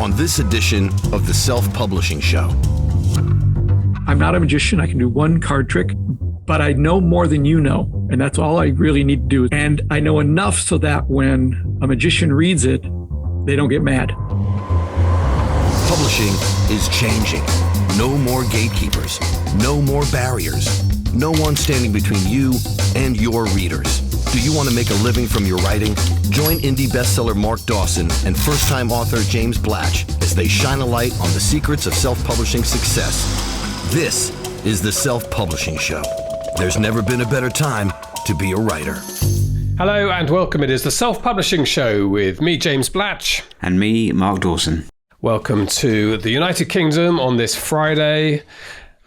on this edition of the Self-Publishing Show. I'm not a magician. I can do one card trick, but I know more than you know. And that's all I really need to do. And I know enough so that when a magician reads it, they don't get mad. Publishing is changing. No more gatekeepers. No more barriers. No one standing between you and your readers. Do you want to make a living from your writing? Join indie bestseller Mark Dawson and first-time author James Blatch as they shine a light on the secrets of self-publishing success. This is the Self-Publishing Show. There's never been a better time to be a writer. Hello and welcome. It is the Self-Publishing Show with me, James Blatch. And me, Mark Dawson. Welcome to the United Kingdom on this Friday.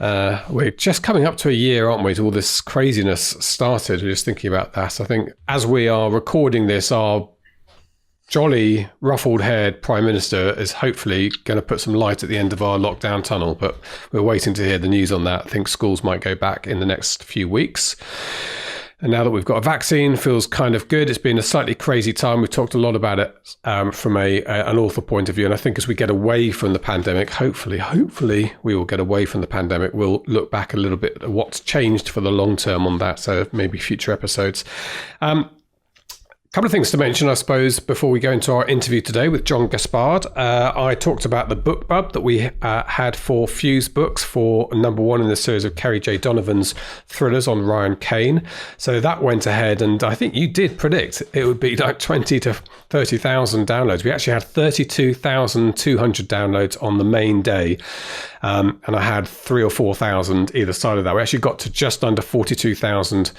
We're just coming up to a year, aren't we, to all this craziness started. We're just thinking about that. I think as we are recording this, our jolly, ruffled-haired Prime Minister is hopefully going to put some light at the end of our lockdown tunnel, but we're waiting to hear the news on that. I think schools might go back in the next few weeks. And now that we've got a vaccine, feels kind of good. It's been a slightly crazy time. We've talked a lot about it from an author point of view. And I think as we get away from the pandemic, hopefully we will get away from the pandemic. We'll look back a little bit at what's changed for the long term on that. So maybe future episodes. Couple of things to mention, I suppose, before we go into our interview today with John Gaspard. I talked about the book bub that we had for Fuse Books for number one in the series of Kerry J. Donovan's thrillers on Ryan Kane. So that went ahead, and I think you did predict it would be like 20 to 30,000 downloads. We actually had 32,200 downloads on the main day, and I had 3,000 or 4,000 either side of that. We actually got to just under 42,000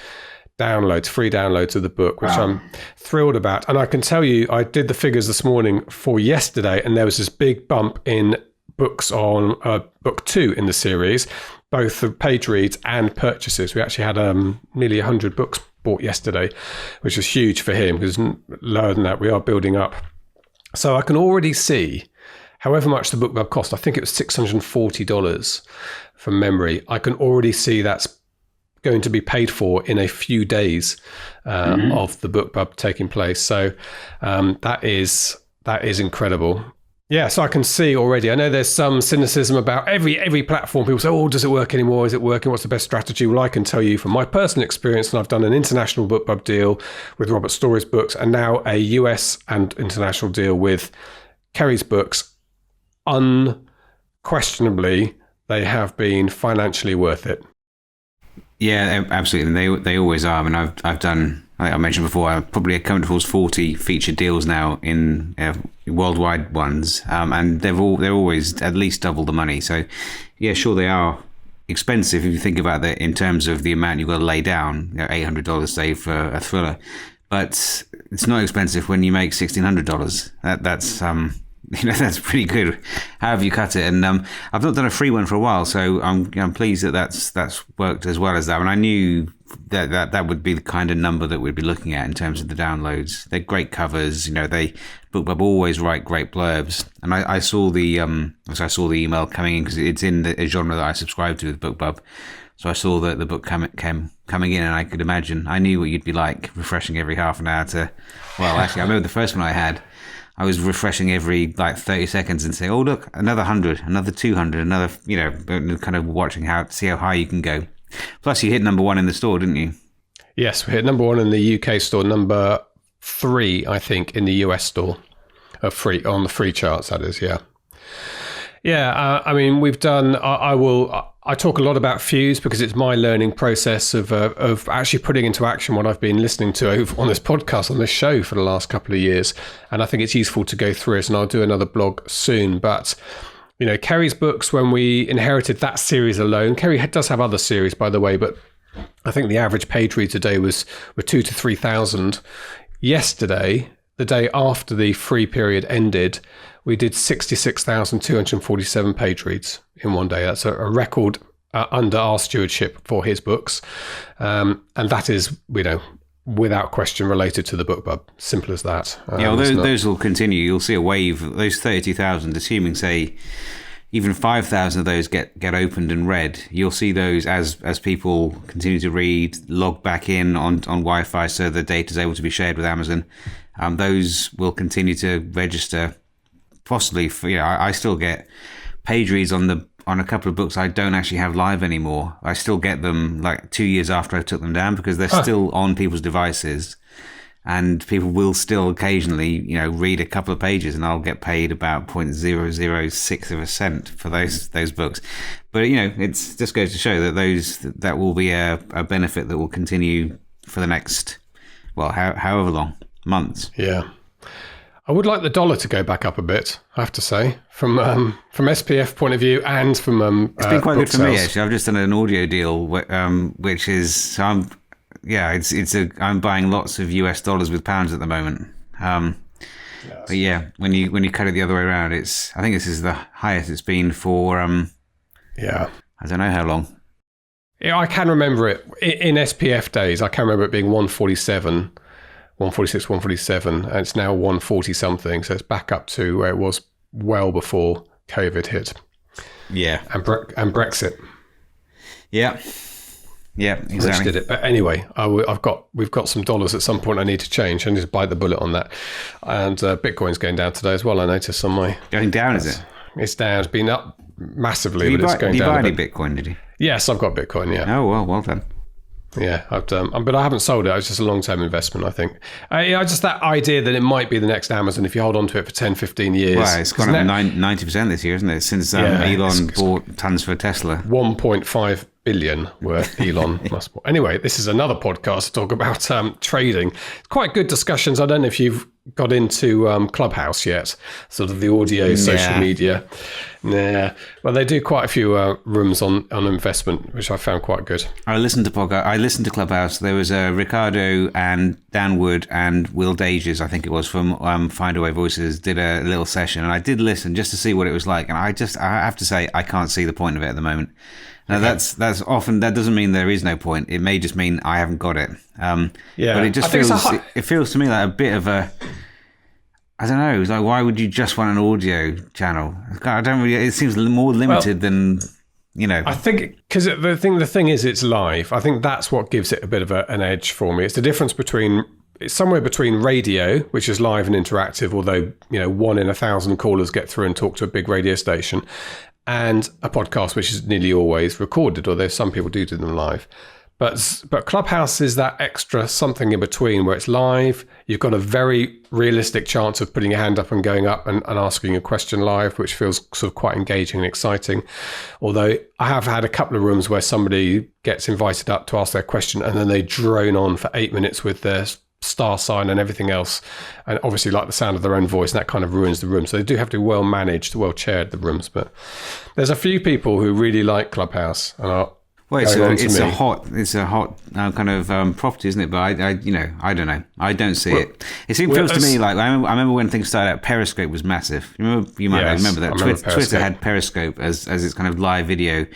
downloads, free downloads of the book, which I'm thrilled about. And I can tell you, I did the figures this morning for yesterday, and there was this big bump in books on book 2 in the series, both the page reads and purchases. We actually had nearly 100 books bought yesterday, which is huge for him, because lower than that, we are building up. So I can already see, however much the book cost, I think it was $640 from memory, I can already see that's going to be paid for in a few days of the bookbub taking place. So that is incredible. Yeah, so I can see already. I know there's some cynicism about every platform. People say, oh, does it work anymore? Is it working? What's the best strategy? Well, I can tell you from my personal experience, and I've done an international bookbub deal with Robert Story's books and now a US and international deal with Kerry's books. Unquestionably, they have been financially worth it. Yeah, absolutely. They always are. I mean, I've done, I mentioned before, I've probably come towards 40 featured deals now in worldwide ones, and they're always at least double the money. So, yeah, sure, they are expensive if you think about that in terms of the amount you've got to lay down. $800 say for a thriller, but it's not expensive when you make $1,600. That's that's pretty good. However you cut it, and I've not done a free one for a while, so I'm pleased that that's worked as well as that. And I knew that would be the kind of number that we'd be looking at in terms of the downloads. They're great covers, they BookBub always write great blurbs, and I saw the email coming in because it's in a genre that I subscribe to with BookBub. So I saw the book coming in, and I could imagine, I knew what you'd be like, refreshing every half an hour to. Well, actually, I remember the first one I had. I was refreshing every 30 seconds and saying, oh, look, another 100, another 200, another, kind of see how high you can go. Plus, you hit number one in the store, didn't you? Yes, we hit number one in the UK store, number 3, I think, in the US store, on the free charts, that is, yeah. Yeah, I mean, we've done, I talk a lot about Fuse because it's my learning process of actually putting into action what I've been listening to on this podcast, on this show for the last couple of years. And I think it's useful to go through it, and I'll do another blog soon. But, Kerry's books, when we inherited that series alone, Kerry does have other series, by the way, but I think the average page reads a day were 2,000 to 3,000. Yesterday, the day after the free period ended, we did 66,247 page reads in one day. That's a record under our stewardship for his books. And that is, without question related to the BookBub. Simple as that. Those will continue. You'll see a wave. Those 32,000, assuming, say, even 5,000 of those get opened and read, you'll see those as people continue to read, log back in on Wi-Fi so the data is able to be shared with Amazon. Those will continue to register possibly for, I still get page reads on a couple of books I don't actually have live anymore. I still get them like 2 years after I took them down because they're still on people's devices, and people will still occasionally, read a couple of pages, and I'll get paid about 0.006 of a cent for those books. But it just goes to show that that will be a benefit that will continue for the next, however long, months. Yeah. I would like the dollar to go back up a bit, I have to say, from SPF point of view and from it's been quite good for me, sales. actually. I've just done an audio deal, which is I'm buying lots of US dollars with pounds at the moment. But yeah, when you cut it the other way around, I think this is the highest it's been for I don't know how long. Yeah, I can remember it in SPF days. I can remember it being 147. 146, 147, and it's now 140 something. So it's back up to where it was well before COVID hit. Yeah. And Brexit. Yeah. Yeah, exactly. Which did it. But anyway, we've got some dollars at some point I need to change. I need to bite the bullet on that. And Bitcoin's going down today as well, I noticed on my... Going down, is it? It's down. It's been up massively, Did but it's going down. Did you buy any Bitcoin, did you? Yes, I've got Bitcoin, yeah. Oh, well done. Yeah, but I haven't sold it. It's just a long-term investment, I think. Just that idea that it might be the next Amazon if you hold on to it for 10, 15 years. Well, it's gone up 90% this year, isn't it? Since Elon bought tons for Tesla. 1.5 billion worth Elon Musk. Anyway, this is another podcast to talk about trading. Quite good discussions. I don't know if you've got into Clubhouse yet, sort of the audio social media. Nah. Well, they do quite a few rooms on investment, which I found quite good. I listened to Clubhouse. There was Ricardo and Dan Wood and Will Dages, I think it was, from Findaway Voices, did a little session, and I did listen just to see what it was like. And I have to say, I can't see the point of it at the moment. Now, that's often, that doesn't mean there is no point. It may just mean I haven't got it. But it just feels to me like a bit of a, I don't know. It's like, why would you just want an audio channel? It seems more limited than, I think, because the thing is, it's live. I think that's what gives it a bit of an edge for me. It's the difference it's somewhere between radio, which is live and interactive, although, 1 in 1,000 callers get through and talk to a big radio station, and a podcast, which is nearly always recorded, although some people do them live. But Clubhouse is that extra something in between where it's live. You've got a very realistic chance of putting your hand up and going up and asking a question live, which feels sort of quite engaging and exciting. Although I have had a couple of rooms where somebody gets invited up to ask their question and then they drone on for 8 minutes with their star sign and everything else, and obviously like the sound of their own voice, and that kind of ruins the room. So they do have to be well managed, well chaired, the rooms. But there's a few people who really like Clubhouse and are it's a hot kind of property, isn't it? But I don't know. I don't see it. It feels to me like I remember when things started out. Periscope was massive. You might remember that. Twitter had Periscope as its kind of live video.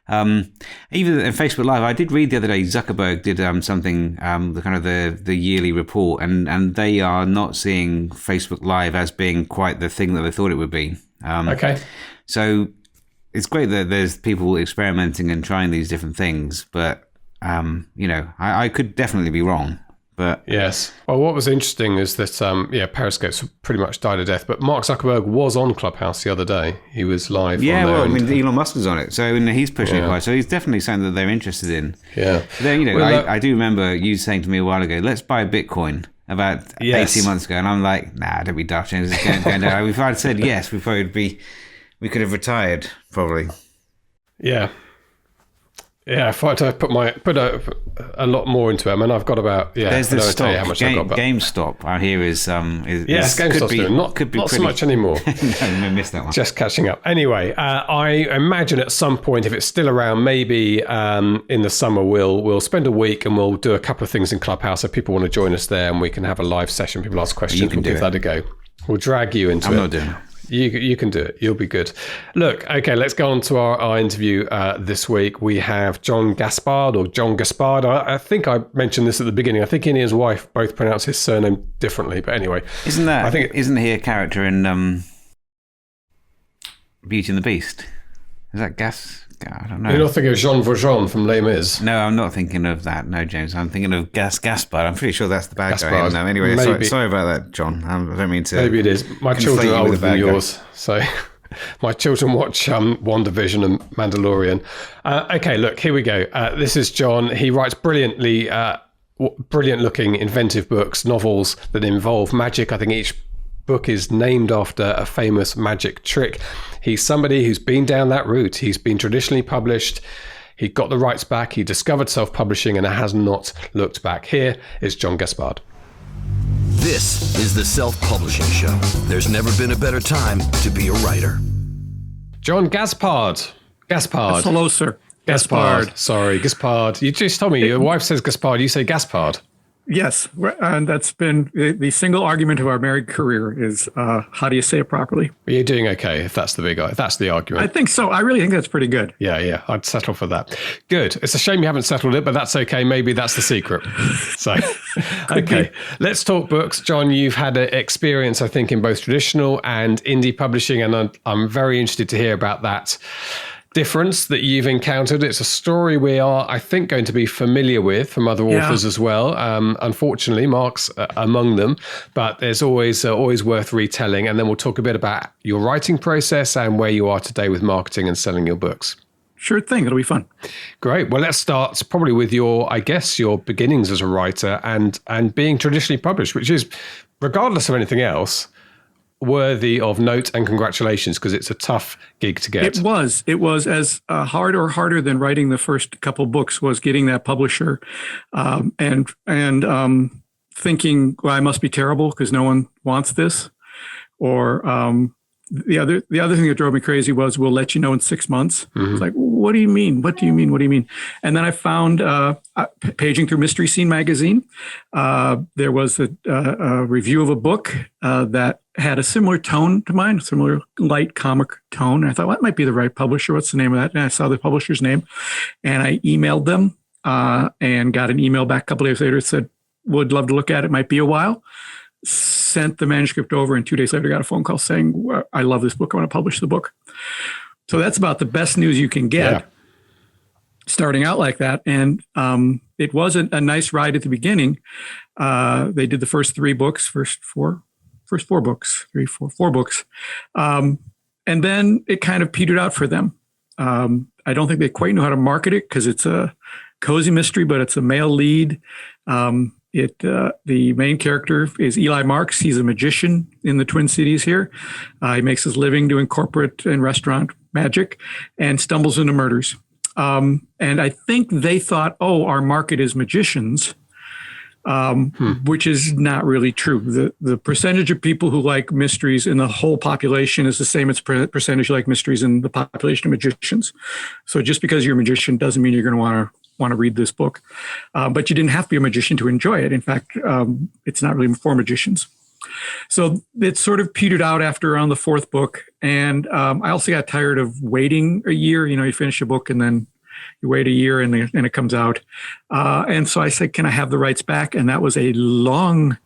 Even in Facebook Live, I did read the other day Zuckerberg did something, the kind of the yearly report, and they are not seeing Facebook Live as being quite the thing that they thought it would be. So it's great that there's people experimenting and trying these different things, but I could definitely be wrong. But yes. Well, what was interesting is that Periscope's pretty much died a death. But Mark Zuckerberg was on Clubhouse the other day. He was live. Yeah, well, Elon Musk was on it, so he's pushing it quite. So he's definitely something that they're interested in. Yeah. But then I do remember you saying to me a while ago, "Let's buy Bitcoin." About 18 months ago, and I'm like, "Nah, don't be daft, James. It's going down." If I'd said yes, we could have retired probably. Yeah. Yeah, if I had to put a lot more into it, I mean, I've got about There's this stock. How much I've got, but GameStop out here is GameStop's doing not so much anymore. No, I missed that one. Just catching up. Anyway, I imagine at some point, if it's still around, maybe in the summer we'll spend a week and we'll do a couple of things in Clubhouse. If people want to join us there, and we can have a live session. People ask questions. We'll give that a go. We'll drag you into it. I'm not doing it. You can do it. You'll be good. Look, okay, let's go on to our interview this week. We have John Gaspard. I think I mentioned this at the beginning. I think he and his wife both pronounce his surname differently. But anyway. Isn't he a character in Beauty and the Beast? Is that I don't know. You're not thinking of Jean Valjean from Les Mis? No, I'm not thinking of that. No, James. I'm thinking of Gaspard. I'm pretty sure that's the bad Gaspard. guy. No, anyway, Maybe. sorry about that, John. I don't mean to. Maybe it is. My children are conflate you with older the bad than guy. yours, so my children watch WandaVision and Mandalorian. Okay, look, here we go. This is John. He writes brilliantly, brilliant-looking, inventive books, novels that involve magic. I think each book is named after a famous magic trick. He's somebody who's been down that route. He's been traditionally published. He got the rights back. He discovered self-publishing and has not looked back. Here is John Gaspard. This is the Self-Publishing Show. There's never been a better time to be a writer. John Gaspard. Gaspard. Hello, sir. Gaspard. Sorry, Gaspard. You just told me your wife says Gaspard. You say Gaspard. Yes, and that's been the single argument of our married career is how do you say it properly? You're doing okay if that's the argument. I think so. I really think that's pretty good. Yeah, I'd settle for that. Good. It's a shame you haven't settled it, but that's okay. Maybe that's the secret. So, okay, let's talk books. John, you've had an experience, I think, in both traditional and indie publishing, and I'm very interested to hear about that difference that you've encountered. It's a story we are, I think, going to be familiar with from other authors as well. Unfortunately, Mark's among them, but there's always worth retelling. And then we'll talk a bit about your writing process and where you are today with marketing and selling your books. Sure thing. It'll be fun. Great. Well, let's start probably with your beginnings as a writer and being traditionally published, which is, regardless of anything else, worthy of note and congratulations, because it's a tough gig to get. It was as hard or harder than writing the first couple books was getting that publisher, and thinking, well, I must be terrible because no one wants this, or the other thing that drove me crazy was, we'll let you know in 6 months. It's like, what do you mean? What do you mean? What do you mean? And then I found, paging through Mystery Scene magazine, there was a review of a book that had a similar tone to mine, similar light comic tone. And I thought, well, that might be the right publisher. What's the name of that? And I saw the publisher's name, and I emailed them and got an email back a couple days later that said, would love to look at it. Might be a while. Sent the manuscript over, and 2 days later got a phone call saying, I love this book. I want to publish the book. So that's about the best news you can get starting out like that. And it was a nice ride at the beginning. They did the first four books. And then it kind of petered out for them. I don't think they quite know how to market it because it's a cozy mystery, but it's a male lead. The main character is Eli Marks. He's a magician in the Twin Cities here. He makes his living doing corporate and restaurant magic and stumbles into murders. And I think they thought, our market is magicians, which is not really true. The percentage of people who like mysteries in the whole population is the same as percentage like mysteries in the population of magicians. So just because you're a magician doesn't mean you're going to want to read this book. But you didn't have to be a magician to enjoy it. In fact, it's not really for magicians. So it sort of petered out after around the fourth book. And I also got tired of waiting a year. You finish a book and then you wait a year and it comes out. And so I said, can I have the rights back? And that was a long,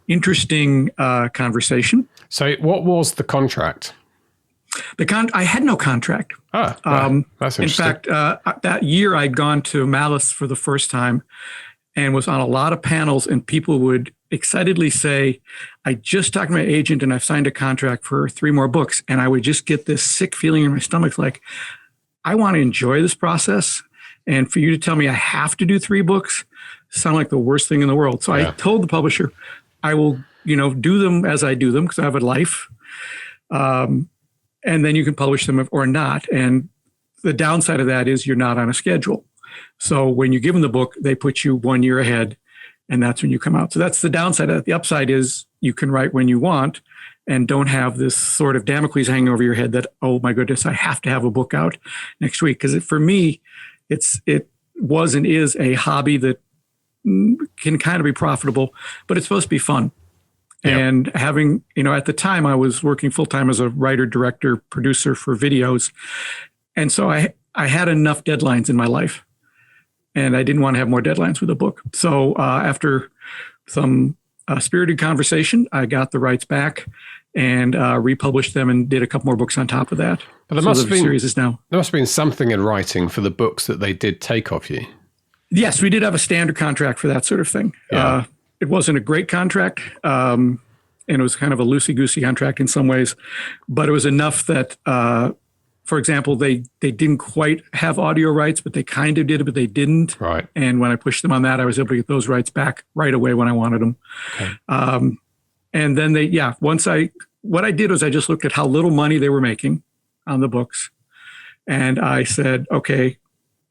interesting conversation. So what was the contract? I had no contract. That's interesting. In fact, that year I'd gone to Malice for the first time and was on a lot of panels, and people would excitedly say, I just talked to my agent and I've signed a contract for 3 more books. And I would just get this sick feeling in my stomach, like, I want to enjoy this process. And for you to tell me I have to do 3 books sound like the worst thing in the world. So I told the publisher, I will, do them as I do them because I have a life. And then you can publish them or not. And the downside of that is you're not on a schedule. So when you give them the book, they put you 1 year ahead, and that's when you come out. So that's the downside of it. The upside is you can write when you want and don't have this sort of Damocles hanging over your head that, oh my goodness, I have to have a book out next week. Because for me, it was and is a hobby that can kind of be profitable, but it's supposed to be fun. Yep. And having, at the time I was working full-time as a writer, director, producer for videos. And so I had enough deadlines in my life, and I didn't want to have more deadlines with a book. So after some spirited conversation, I got the rights back and republished them and did a couple more books on top of that. But there so must the have been, series is now. There must have been something in writing for the books that they did take off you. Yes, we did have a standard contract for that sort of thing. Yeah. It wasn't a great contract, and it was kind of a loosey-goosey contract in some ways, but it was enough that, for example, they didn't quite have audio rights, but they kind of did, but they didn't. Right. And when I pushed them on that, I was able to get those rights back right away when I wanted them. Okay. And then what I did was I just looked at how little money they were making on the books. And I said, okay,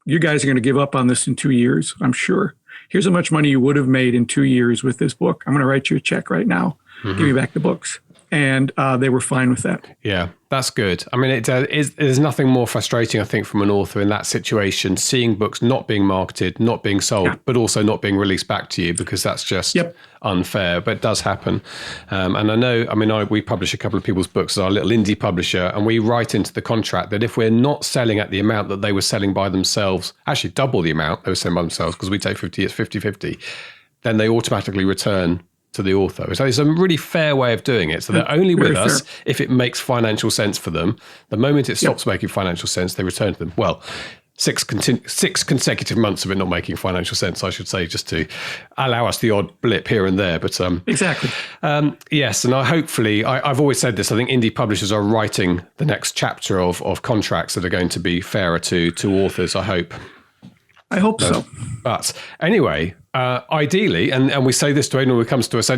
you guys are going to give up on this in 2 years, I'm sure. Here's how much money you would have made in 2 years with this book. I'm going to write you a check right now. Give me back the books. And they were fine with that. Yeah, that's good. I mean, there's nothing more frustrating, I think, from an author in that situation, seeing books not being marketed, not being sold, but also not being released back to you, because that's just unfair. But it does happen. And I know, we publish a couple of people's books as our little indie publisher, and we write into the contract that if we're not selling at the amount that they were selling by themselves, actually double the amount they were selling by themselves, because we take 50-50, then they automatically return to the author. So it's a really fair way of doing it. So they're only with us if it makes financial sense for them. The moment it stops making financial sense, they return to them. Well, 6 consecutive months of it not making financial sense, I should say, just to allow us the odd blip here and there. But exactly. Yes, and I've always said this. I think indie publishers are writing the next chapter of contracts that are going to be fairer to authors, I hope. I hope so. But anyway, ideally, and we say this to anyone who comes to us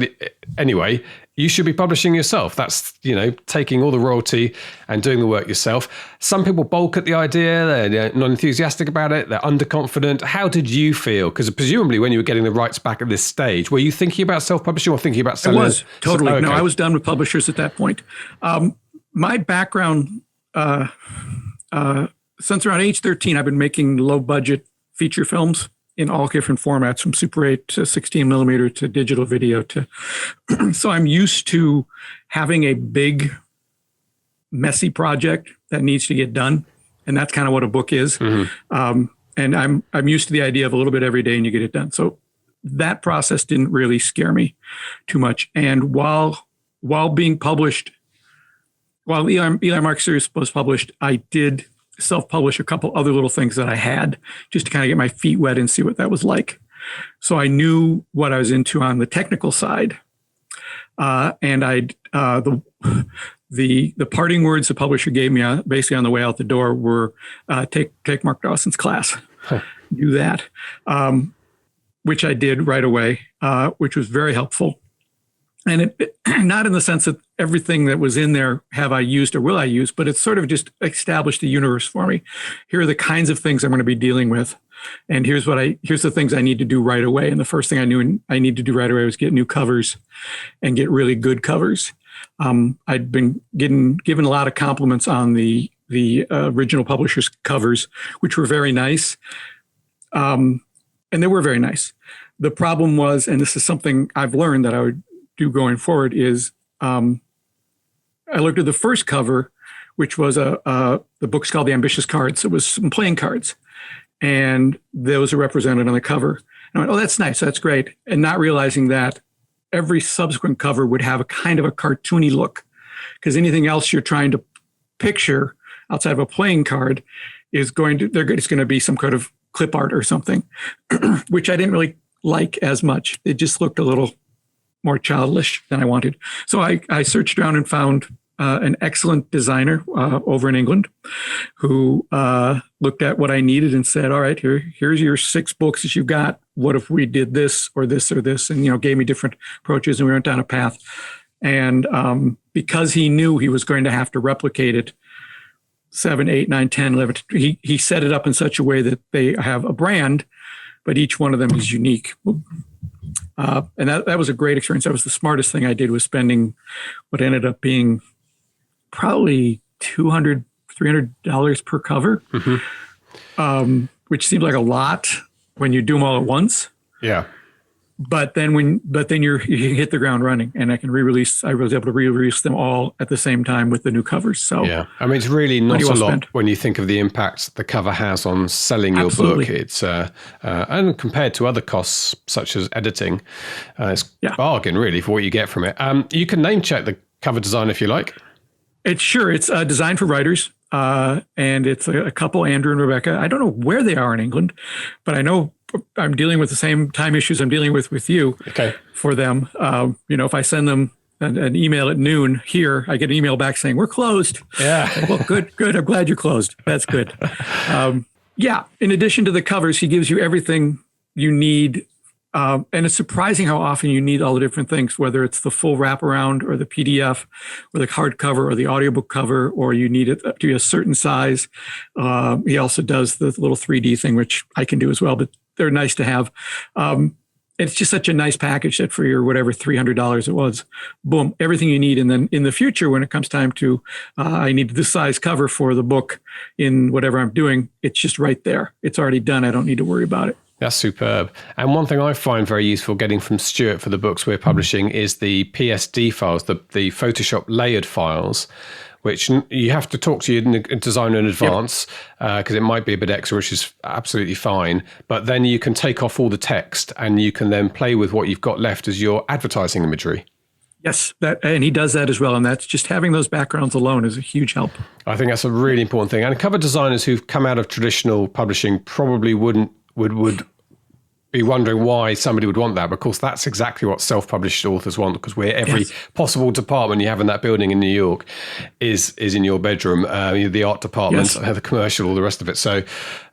anyway, you should be publishing yourself. That's, taking all the royalty and doing the work yourself. Some people balk at the idea. They're not enthusiastic about it. They're underconfident. How did you feel? Because presumably when you were getting the rights back at this stage, were you thinking about self-publishing or thinking about selling? I was, totally. Okay. No, I was done with publishers at that point. My background, since around age 13, I've been making low-budget feature films in all different formats, from Super 8 to 16 millimeter to digital video to. So I'm used to having a big, messy project that needs to get done, and that's kind of what a book is. Mm-hmm. And I'm used to the idea of a little bit every day and you get it done. So that process didn't really scare me too much. And while being published, while Eli Mark series was published, I did self-publish a couple other little things that I had just to kind of get my feet wet and see what that was like. So I knew what I was into on the technical side. And the parting words the publisher gave me basically on the way out the door were, take Mark Dawson's class, do that, which I did right away, which was very helpful. And it not in the sense that everything that was in there have I used or will I use, but it's sort of just established a universe for me. Here are the kinds of things I'm going to be dealing with. And here's the things I need to do right away. And the first thing I knew I need to do right away was get new covers and get really good covers. I'd been given a lot of compliments on the original publisher's covers, which were very nice. And they were very nice. The problem was, and this is something I've learned that I would do going forward, is I looked at the first cover, which was the book's called The Ambitious Cards. It was some playing cards, and those are represented on the cover. And I went, oh, that's nice, that's great. And not realizing that every subsequent cover would have a kind of a cartoony look, because anything else you're trying to picture outside of a playing card it's going to be some kind of clip art or something, which I didn't really like as much. It just looked a little more childish than I wanted. So I searched around and found an excellent designer over in England who looked at what I needed and said, all right, here's your 6 books that you've got. What if we did this or this or this? And, gave me different approaches, and we went down a path. And because he knew he was going to have to replicate it 7, 8, 9, 10, 11, he set it up in such a way that they have a brand, but each one of them is unique. And that was a great experience. That was the smartest thing I did, was spending what ended up being probably $200, $300 per cover, which seemed like a lot when you do them all at once. Yeah. But then you hit the ground running, and I was able to re-release them all at the same time with the new covers. So yeah, I mean, it's really not a lot when you think of the impact the cover has on selling your book. It's and compared to other costs such as editing, it's a bargain really for what you get from it. You can name check the cover design if you like. It's designed for writers. And it's a couple, Andrew and Rebecca. I don't know where they are in England, but I know I'm dealing with the same time issues I'm dealing with you. Okay. For them. If I send them an email at noon here, I get an email back saying, we're closed. Yeah. Well, good. I'm glad you're closed. That's good. In addition to the covers, he gives you everything you need. And it's surprising how often you need all the different things, whether it's the full wraparound or the PDF or the hardcover or the audiobook cover, or you need it up to a certain size. He also does the little 3D thing, which I can do as well, but they're nice to have. It's just such a nice package that for your whatever $300 it was, boom, everything you need. And then in the future, when it comes time to, I need this size cover for the book in whatever I'm doing, it's just right there. It's already done. I don't need to worry about it. That's superb. And one thing I find very useful getting from Stuart for the books we're publishing is the PSD files, the Photoshop layered files, which you have to talk to your designer in advance because it might be a bit extra, which is absolutely fine. But then you can take off all the text and you can then play with what you've got left as your advertising imagery. Yes, and he does that as well. And that's just having those backgrounds alone is a huge help. I think that's a really important thing. And cover designers who've come out of traditional publishing probably would be wondering why somebody would want that. But of course, that's exactly what self-published authors want, because every possible department you have in that building in New York is in your bedroom. The art department, the commercial, all the rest of it. So,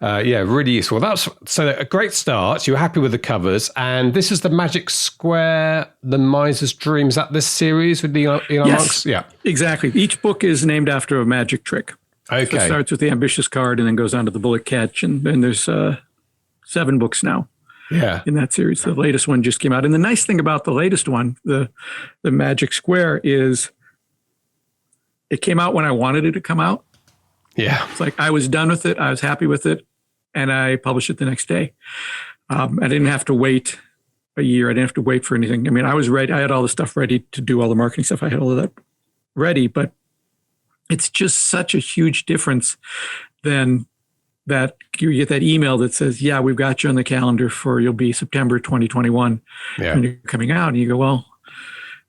really useful. That's a great start. You were happy with the covers, and this is the Magic Square, The Miser's Dream. Is that this series with Elon Musk? Yeah, exactly. Each book is named after a magic trick. Okay, so it starts with the ambitious card and then goes on to the bullet catch, and then there's 7 books now. Yeah, in that series. The latest one just came out. And the nice thing about the latest one, the Magic Square, is it came out when I wanted it to come out. Yeah. It's like I was done with it. I was happy with it. And I published it the next day. I didn't have to wait a year. I didn't have to wait for anything. I mean, I was ready. I had all the stuff ready to do all the marketing stuff. I had all of that ready. But it's just such a huge difference than that you get that email that says, yeah, we've got you on the calendar you'll be September 2021 when you're coming out. And you go, well,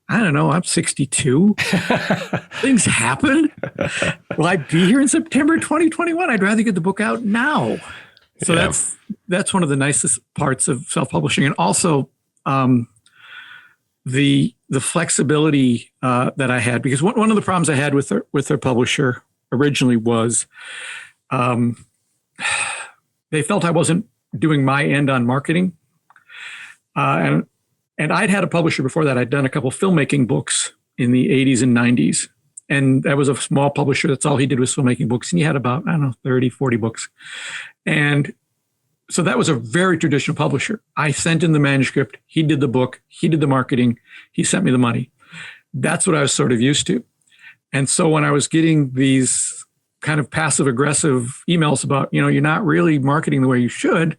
I don't know, I'm 62. Things happen. Will I be here in September 2021? I'd rather get the book out now. So that's one of the nicest parts of self-publishing. And also the flexibility that I had, because one of the problems I had with their publisher originally was they felt I wasn't doing my end on marketing. And I'd had a publisher before that. I'd done a couple filmmaking books in the 80s and 90s. And that was a small publisher. That's all he did was filmmaking books. And he had about, 30, 40 books. And so that was a very traditional publisher. I sent in the manuscript. He did the book. He did the marketing. He sent me the money. That's what I was sort of used to. And so when I was getting these kind of passive aggressive emails about, you're not really marketing the way you should.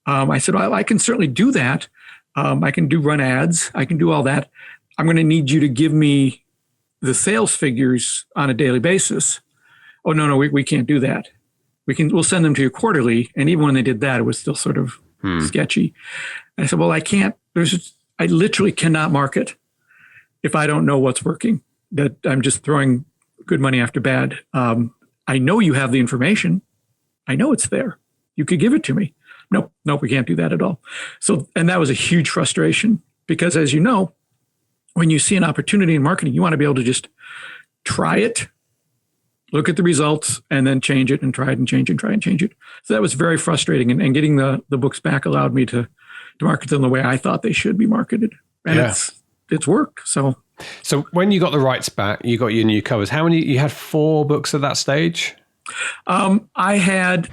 I said, well, I can certainly do that. I can run ads. I can do all that. I'm going to need you to give me the sales figures on a daily basis. Oh, no, we can't do that. We'll send them to you quarterly. And even when they did that, it was still sort of sketchy. And I said, well, I can't, I literally cannot market if I don't know what's working, that I'm just throwing good money after bad. I know you have the information. I know it's there. You could give it to me. Nope, we can't do that at all. So, and that was a huge frustration because, as you know, when you see an opportunity in marketing, you want to be able to just try it, look at the results, and then change it and try it and change it and try and change it. So that was very frustrating. And getting the books back allowed me to market them the way I thought they should be marketed. And it's worked. So when you got the rights back, you got your new covers. How many? You had 4 books at that stage? I had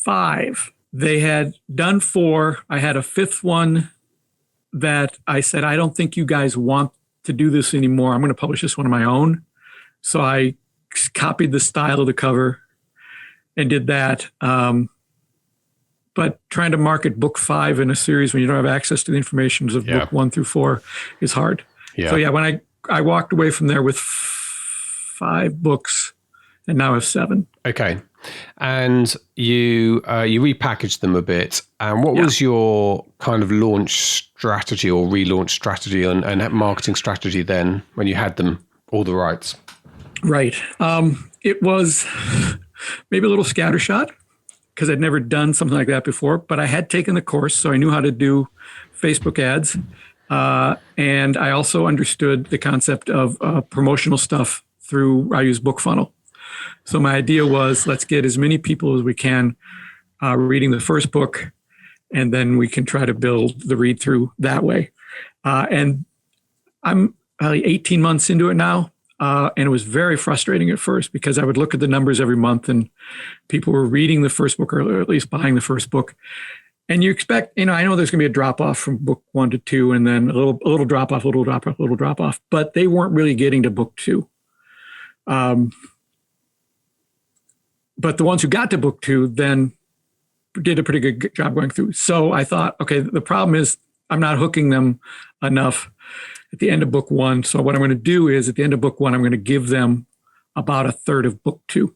5. They had done 4. I had a 5th one that I said, I don't think you guys want to do this anymore. I'm going to publish this one on my own. So I copied the style of the cover and did that. But trying to market book 5 in a series when you don't have access to the information of book 1 through 4 is hard. Yeah. So when I walked away from there with 5 books and now I have 7. Okay. And you repackaged them a bit. And what was your kind of launch strategy or relaunch strategy and marketing strategy then when you had them all the rights? Right. It was maybe a little scattershot because I'd never done something like that before, but I had taken the course, so I knew how to do Facebook ads. And I also understood the concept of promotional stuff through, I use BookFunnel. So my idea was, let's get as many people as we can reading the first book, and then we can try to build the read through that way. And I'm 18 months into it now. And it was very frustrating at first because I would look at the numbers every month and people were reading the first book or at least buying the first book. And you expect, I know there's going to be a drop off from book 1 to 2 and then a little drop off, but they weren't really getting to book 2. But the ones who got to book 2 then did a pretty good job going through. So I thought, okay, the problem is I'm not hooking them enough at the end of book 1. So what I'm going to do is at the end of book 1, I'm going to give them about a third of book 2.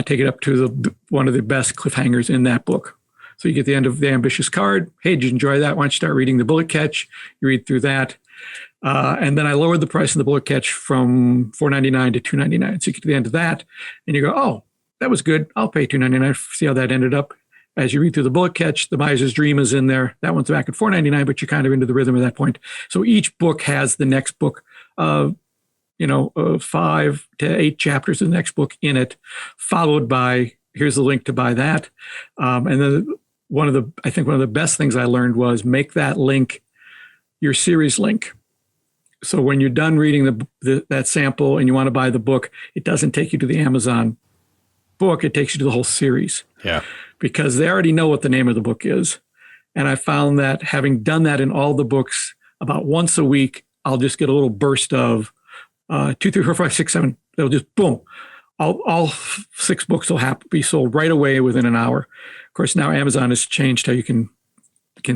Take it up to one of the best cliffhangers in that book. So you get the end of The Ambitious Card. Hey, did you enjoy that? Why don't you start reading The Bullet Catch? You read through that. And then I lowered the price of The Bullet Catch from $4.99 to $2.99. So you get to the end of that and you go, oh, that was good. I'll pay $2.99. See how that ended up. As you read through The Bullet Catch, The Miser's Dream is in there. That one's back at $4.99, but you're kind of into the rhythm at that point. So each book has the next book, 5 to 8 chapters of the next book in it, followed by, here's the link to buy that. And then one of the best things I learned was make that link your series link. So when you're done reading that sample and you want to buy the book, it doesn't take you to the Amazon book. It takes you to the whole series. Yeah. Because they already know what the name of the book is. And I found that having done that in all the books, about once a week, I'll just get a little burst of 2, 3, 4, 5, 6, 7. They'll just boom. All 6 books will be sold right away within an hour. Of course, now Amazon has changed how you can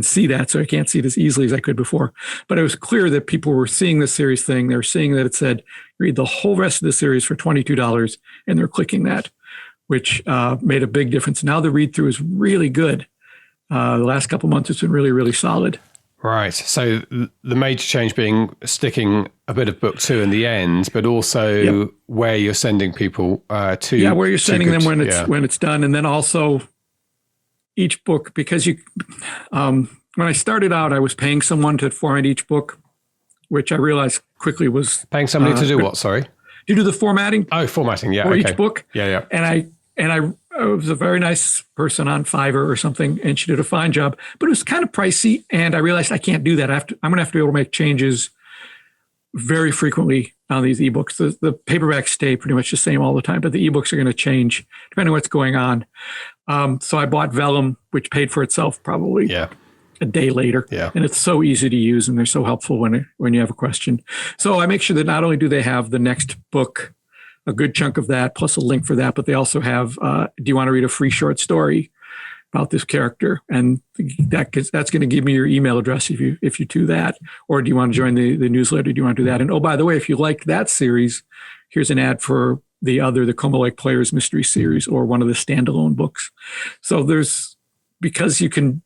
see that, so I can't see it as easily as I could before. But it was clear that people were seeing the series thing. They were seeing that it said, read the whole rest of the series for $22, and they're clicking that, which made a big difference. Now the read-through is really good. The last couple months, it's been really, really solid. Right. So the major change being sticking a bit of book 2 in the end, but also where you're sending people to. Yeah, where you're sending them when it's done. And then also each book, because when I started out, I was paying someone to format each book, which I realized quickly was... Paying somebody to do what, sorry? To do the formatting. Oh, formatting, yeah. For each book. Yeah. And I was a very nice person on Fiverr or something, and she did a fine job, but it was kind of pricey. And I realized I can't do that. I'm going to have to be able to make changes very frequently on these ebooks. The paperbacks stay pretty much the same all the time, but the ebooks are going to change depending on what's going on. So I bought Vellum, which paid for itself probably a day later. Yeah. And it's so easy to use, and they're so helpful when you have a question. So I make sure that not only do they have the next book, a good chunk of that, plus a link for that, but they also have, do you want to read a free short story about this character? And that's going to give me your email address if you do that. Or do you want to join the newsletter? Do you want to do that? And oh, by the way, if you liked that series, here's an ad for the Como Lake Players Mystery Series or one of the standalone books. So because you can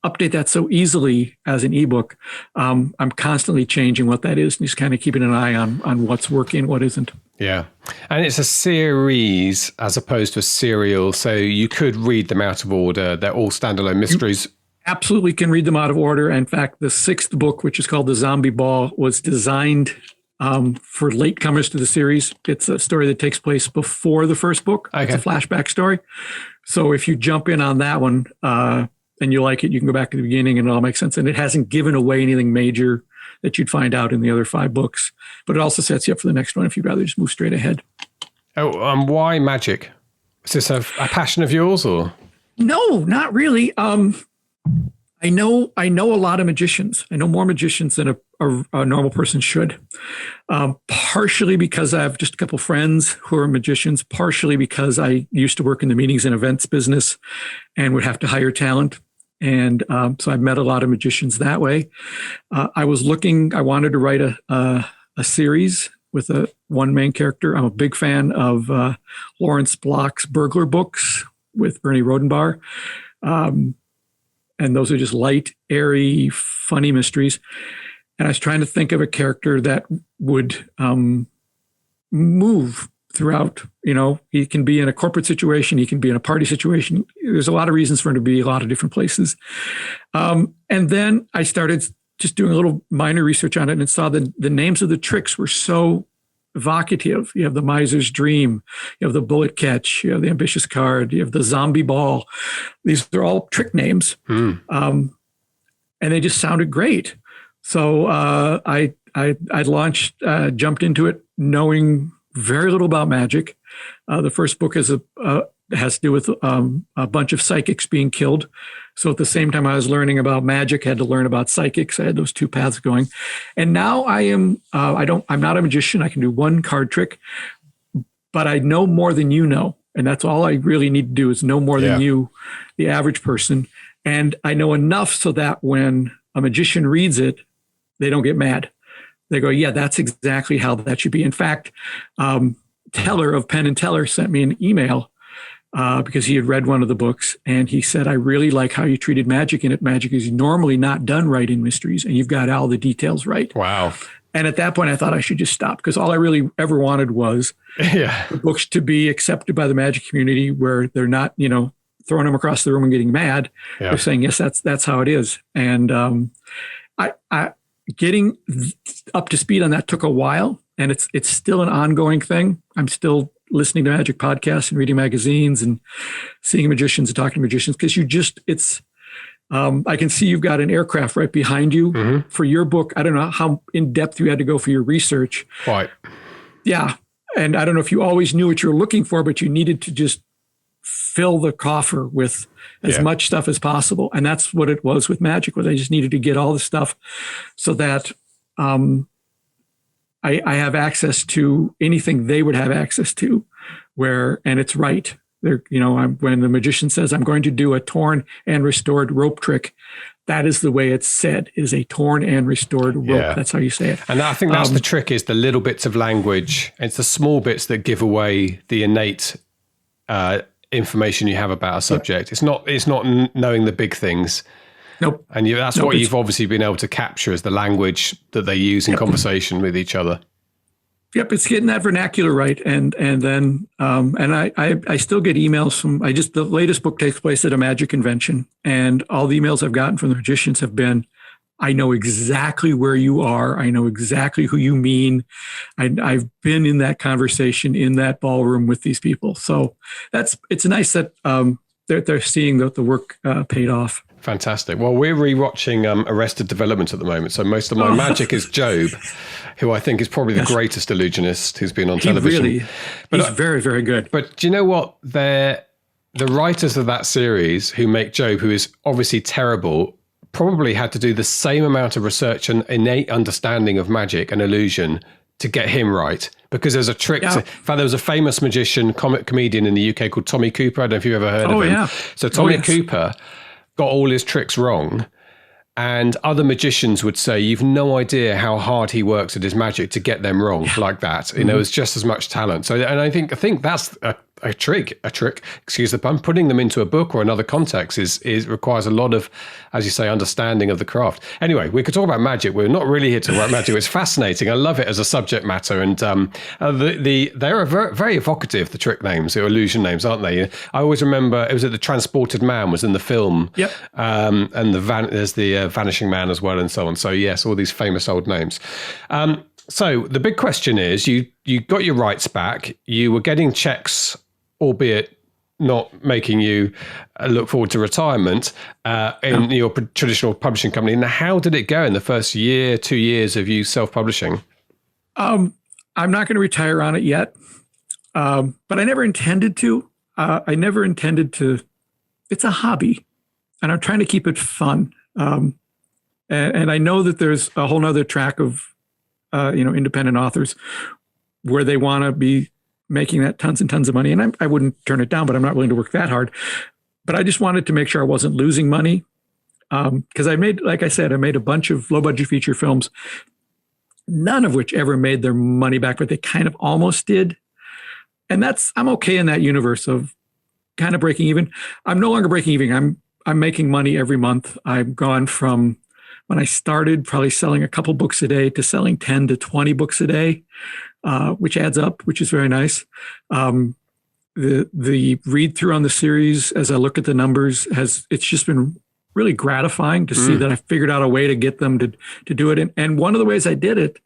update that so easily as an ebook, I'm constantly changing what that is and just kind of keeping an eye on what's working, what isn't. Yeah. And it's a series as opposed to a serial. So you could read them out of order. They're all standalone mysteries. You absolutely can read them out of order. In fact, the 6th book, which is called The Zombie Ball, was designed for latecomers to the series. It's a story that takes place before the first book. Okay. It's a flashback story. So if you jump in on that one and you like it, you can go back to the beginning and it all makes sense. And it hasn't given away anything major that you'd find out in the other 5 books. But it also sets you up for the next one if you'd rather just move straight ahead. Oh, why magic? Is this a passion of yours or? No, not really. I know a lot of magicians. I know more magicians than a normal person should. Partially because I have just a couple friends who are magicians. Partially because I used to work in the meetings and events business and would have to hire talent. And so I've met a lot of magicians that way. I wanted to write a series with one main character. I'm a big fan of Lawrence Block's burglar books with Bernie Rodenbach. And those are just light, airy, funny mysteries. And I was trying to think of a character that would move throughout. He can be in a corporate situation. He can be in a party situation. There's a lot of reasons for him to be a lot of different places. And then I started just doing a little minor research on it and saw that the names of the tricks were so evocative. You have the miser's dream, you have the bullet catch, you have the ambitious card, you have the zombie ball. These are all trick names. And they just sounded great. So I jumped into it knowing very little about magic. The first book has to do with a bunch of psychics being killed. So at the same time I was learning about magic, I had to learn about psychics. I had those two paths going. And now I'm not a magician. I can do one card trick, but I know more than you know. And that's all I really need to do is know more than you, the average person. And I know enough so that when a magician reads it, they don't get mad. They go, yeah, that's exactly how that should be. In fact, Teller of Penn and Teller sent me an email because he had read one of the books, and he said, I really like how you treated magic in it. Magic is normally not done right in mysteries, and you've got all the details right. Wow. And at that point, I thought I should just stop, because all I really ever wanted was the books to be accepted by the magic community, where they're not, throwing them across the room and getting mad. Yeah. They're saying, yes, that's how it is. And I getting up to speed on that took a while, and it's still an ongoing thing. I'm still listening to magic podcasts and reading magazines and seeing magicians and talking to magicians, because I can see you've got an aircraft right behind you for your book. I don't know how in depth you had to go for your research. Quite. Yeah. And I don't know if you always knew what you were looking for, but you needed to just fill the coffer with as much stuff as possible. And that's what it was with magic, was I just needed to get all the stuff so that I have access to anything they would have access to, and it's right. When the magician says, I'm going to do a torn and restored rope trick, that is the way it's said. It is a torn and restored rope. Yeah. That's how you say it. And I think that's the trick, is the little bits of language. It's the small bits that give away the innate information you have about a subject. It's not knowing the big things. Nope. And that's what you've obviously been able to capture, is the language that they use in conversation with each other. Yep, it's getting that vernacular right, and then I still get emails from the latest book takes place at a magic convention, and all the emails I've gotten from the magicians have been, I know exactly where you are, I know exactly who you mean, I've been in that conversation in that ballroom with these people. So it's nice that they're seeing that the work paid off. Fantastic. Well, we're rewatching Arrested Development at the moment, so most of my magic is Job, who I think is probably the greatest illusionist who's been on television. He's very, very good. But do you know what? The writers of that series who make Job, who is obviously terrible, probably had to do the same amount of research and innate understanding of magic and illusion to get him right. Because there's a trick. In fact, there was a famous magician, comedian in the UK called Tommy Cooper. I don't know if you've ever heard of him. Yeah. So Tommy Cooper got all his tricks wrong, and other magicians would say, you've no idea how hard he works at his magic to get them wrong like that. It's just as much talent. So, and I think that's a trick, excuse the pun. Putting them into a book or another context is requires a lot of, as you say, understanding of the craft. Anyway, we could talk about magic. We're not really here to talk about magic. It's fascinating. I love it as a subject matter, and they're very, very evocative, the trick names, the illusion names, aren't they? I always remember it was The Transported Man was in the film. Yep. And there's the Vanishing Man as well, and so on. So yes, all these famous old names. So the big question is, you got your rights back. You were getting checks, albeit not making you look forward to retirement in your traditional publishing company. Now, how did it go in the first year, 2 years of you self-publishing? I'm not going to retire on it yet, but I never intended to. It's a hobby, and I'm trying to keep it fun. And I know that there's a whole nother track of, independent authors where they want to be making that tons and tons of money. And I wouldn't turn it down, but I'm not willing to work that hard. But I just wanted to make sure I wasn't losing money. Because I made a bunch of low budget feature films none of which ever made their money back, but they kind of almost did. And I'm okay in that universe of kind of breaking even. I'm no longer breaking even. I'm making money every month. I've gone from when I started probably selling a couple books a day to selling 10 to 20 books a day, which adds up, which is very nice. The read through on the series, as I look at the numbers, it's just been really gratifying to see that I figured out a way to get them to do it. And one of the ways I did it,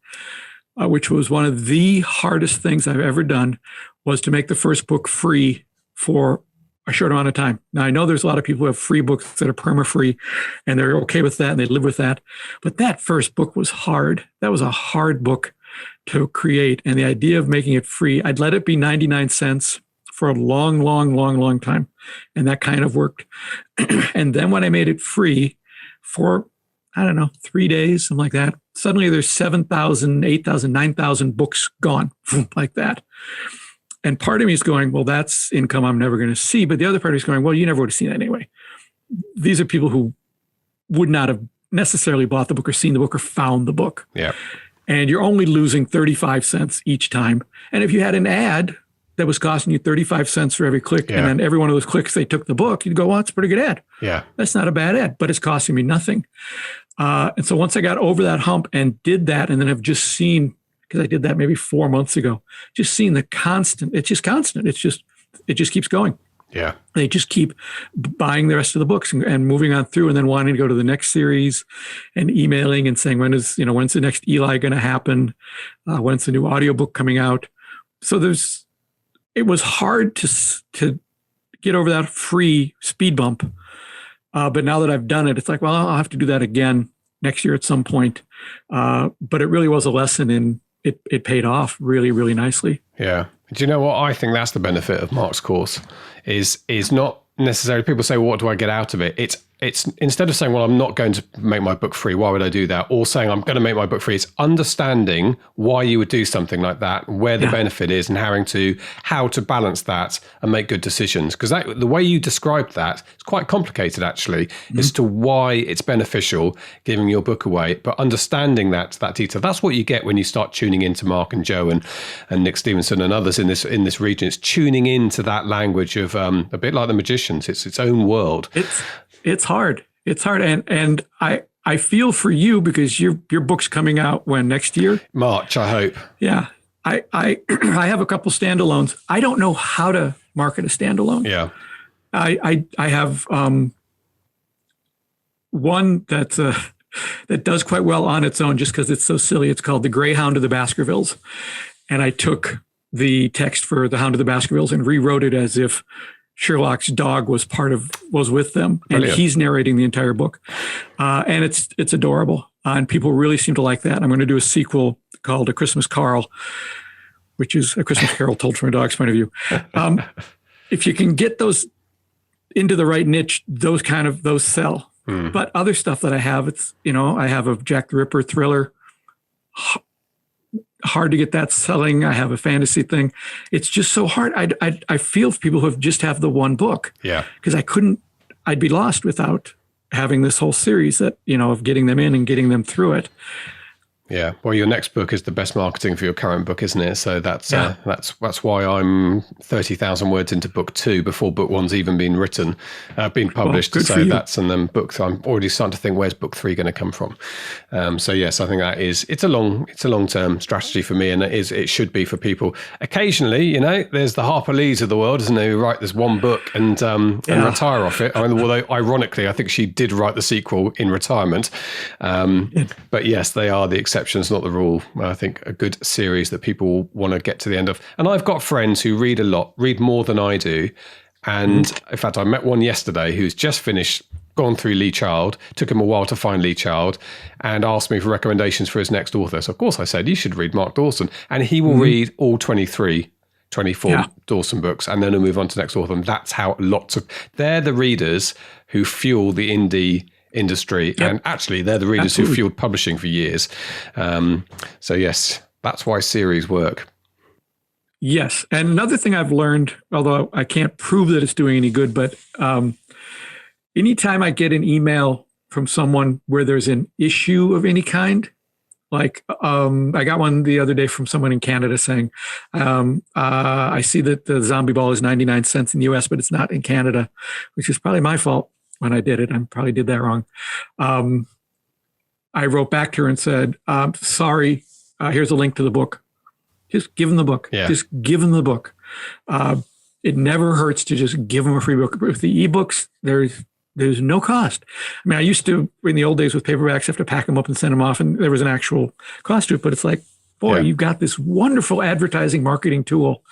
which was one of the hardest things I've ever done, was to make the first book free for a short amount of time. Now, I know there's a lot of people who have free books that are perma-free, and they're okay with that, and they live with that. But that first book was hard. That was a hard book to create. And the idea of making it free, I'd let it be 99 cents for a long, long, long, long time. And that kind of worked. And then when I made it free for, 3 days, something like that, suddenly there's 7,000, 8,000, 9,000 books gone like that. And part of me is going, well, that's income I'm never going to see. But the other part is going, well, you never would have seen that anyway. These are people who would not have necessarily bought the book or seen the book or found the book. Yeah. And you're only losing 35 cents each time. And if you had an ad that was costing you 35 cents for every click, and then every one of those clicks, they took the book, you'd go, well, that's a pretty good ad. Yeah. That's not a bad ad, but it's costing me nothing. And so once I got over that hump and did that, and then have just seen, because I did that maybe 4 months ago, just seeing the constant, it's just constant. It just keeps going. Yeah. They just keep buying the rest of the books and moving on through, and then wanting to go to the next series and emailing and saying, when's the next Eli going to happen? When's the new audiobook coming out? So it was hard to get over that free speed bump. But now that I've done it, it's like, well, I'll have to do that again next year at some point. But it really was a lesson, and it paid off really, really nicely. Yeah. Do you know what? I think that's the benefit of Mark's course is not necessarily, people say, well, what do I get out of it? It's instead of saying, well, I'm not going to make my book free, why would I do that? Or saying, I'm going to make my book free. It's understanding why you would do something like that, where the benefit is, and how to balance that and make good decisions. Because the way you described that, it's quite complicated actually, as to why it's beneficial giving your book away. But understanding that detail, that's what you get when you start tuning into Mark and Joe and Nick Stevenson and others in this region. It's tuning into that language of a bit like the magicians. It's its own world. It's hard. It's hard. And I feel for you, because your book's coming out when, next year? March, I hope. Yeah. I have a couple standalones. I don't know how to market a standalone. Yeah. I have one that does quite well on its own, just because it's so silly. It's called The Greyhound of the Baskervilles. And I took the text for The Hound of the Baskervilles and rewrote it as if Sherlock's dog was with them. Brilliant. And he's narrating the entire book. And it's adorable. And people really seem to like that. I'm going to do a sequel called A Christmas Carol, which is a Christmas Carol told from a dog's point of view. If you can get those into the right niche, those sell. But other stuff that I have, I have a Jack the Ripper thriller. Hard to get that selling. I have a fantasy thing. It's just so hard. I feel for people who just have the one book. Yeah. Because I'd be lost without having this whole series of getting them in and getting them through it. Yeah. Well, your next book is the best marketing for your current book, isn't it? So that's why I'm 30,000 words into book 2 before book 1's even been written, been published. Well, so that's, and then book, I'm already starting to think, where's book 3 going to come from? So yes, I think it's a long-term strategy for me, and it should be for people. Occasionally, there's the Harper Lees of the world, isn't there, who write this one book and retire off it. I mean, although ironically, I think she did write the sequel in retirement. But yes, they are the exceptions, not the rule. I think a good series that people want to get to the end of. And I've got friends who read a lot, read more than I do. And in fact, I met one yesterday who's just gone through Lee Child, took him a while to find Lee Child, and asked me for recommendations for his next author. So of course I said, you should read Mark Dawson. And he will read all 24 Dawson books, and then he'll move on to the next author. And that's how they're the readers who fuel the indie industry. Yep. And actually they're the readers who fueled publishing for years. So yes, that's why series work. Yes. And another thing I've learned, although I can't prove that it's doing any good, but anytime I get an email from someone where there's an issue of any kind, Like, I got one the other day from someone in Canada saying, I see that the zombie ball is 99 cents in the US, but it's not in Canada, which is probably my fault when I did it. I probably did that wrong. I wrote back to her and said, sorry, here's a link to the book. Just give them the book. Yeah. Just give them the book. It never hurts to just give them a free book. With the ebooks, there's no cost. I mean, I used to, in the old days with paperbacks, have to pack them up and send them off, and there was an actual cost to it. But it's like, boy, you've got this wonderful advertising marketing tool,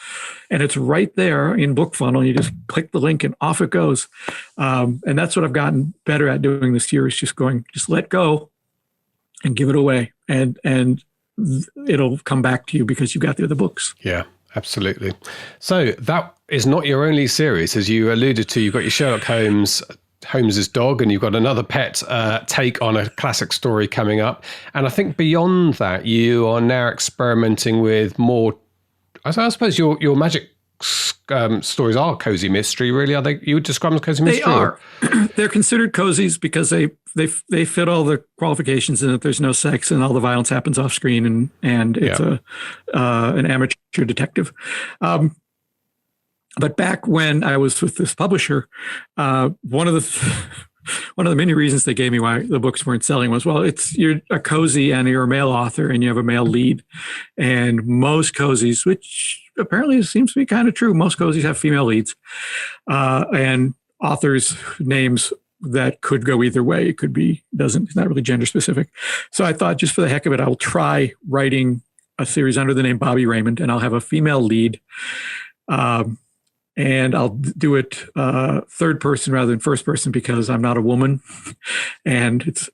and it's right there in BookFunnel. You just click the link, and off it goes. And that's what I've gotten better at doing this year, is just let go and give it away, and it'll come back to you because you got the other books. Yeah. Absolutely. So that is not your only series. As you alluded to, you've got your Sherlock Holmes's dog, and you've got another pet take on a classic story coming up. And I think beyond that, you are now experimenting with more, I suppose your magic stories are cozy mystery, really. Are they? You would describe them as cozy mystery? They are. They're considered cozies because they fit all the qualifications in that there's no sex and all the violence happens off screen, and it's an amateur detective. But back when I was with this publisher, one of the many reasons they gave me why the books weren't selling was, well, you're a cozy and you're a male author and you have a male lead, and most cozies, which apparently seems to be kind of true, most cozies have female leads, and authors' names that could go either way. It could be, it's not really gender specific. So I thought, just for the heck of it, I'll try writing a series under the name Bobby Raymond, and I'll have a female lead. And I'll do it third person rather than first person because I'm not a woman. And it's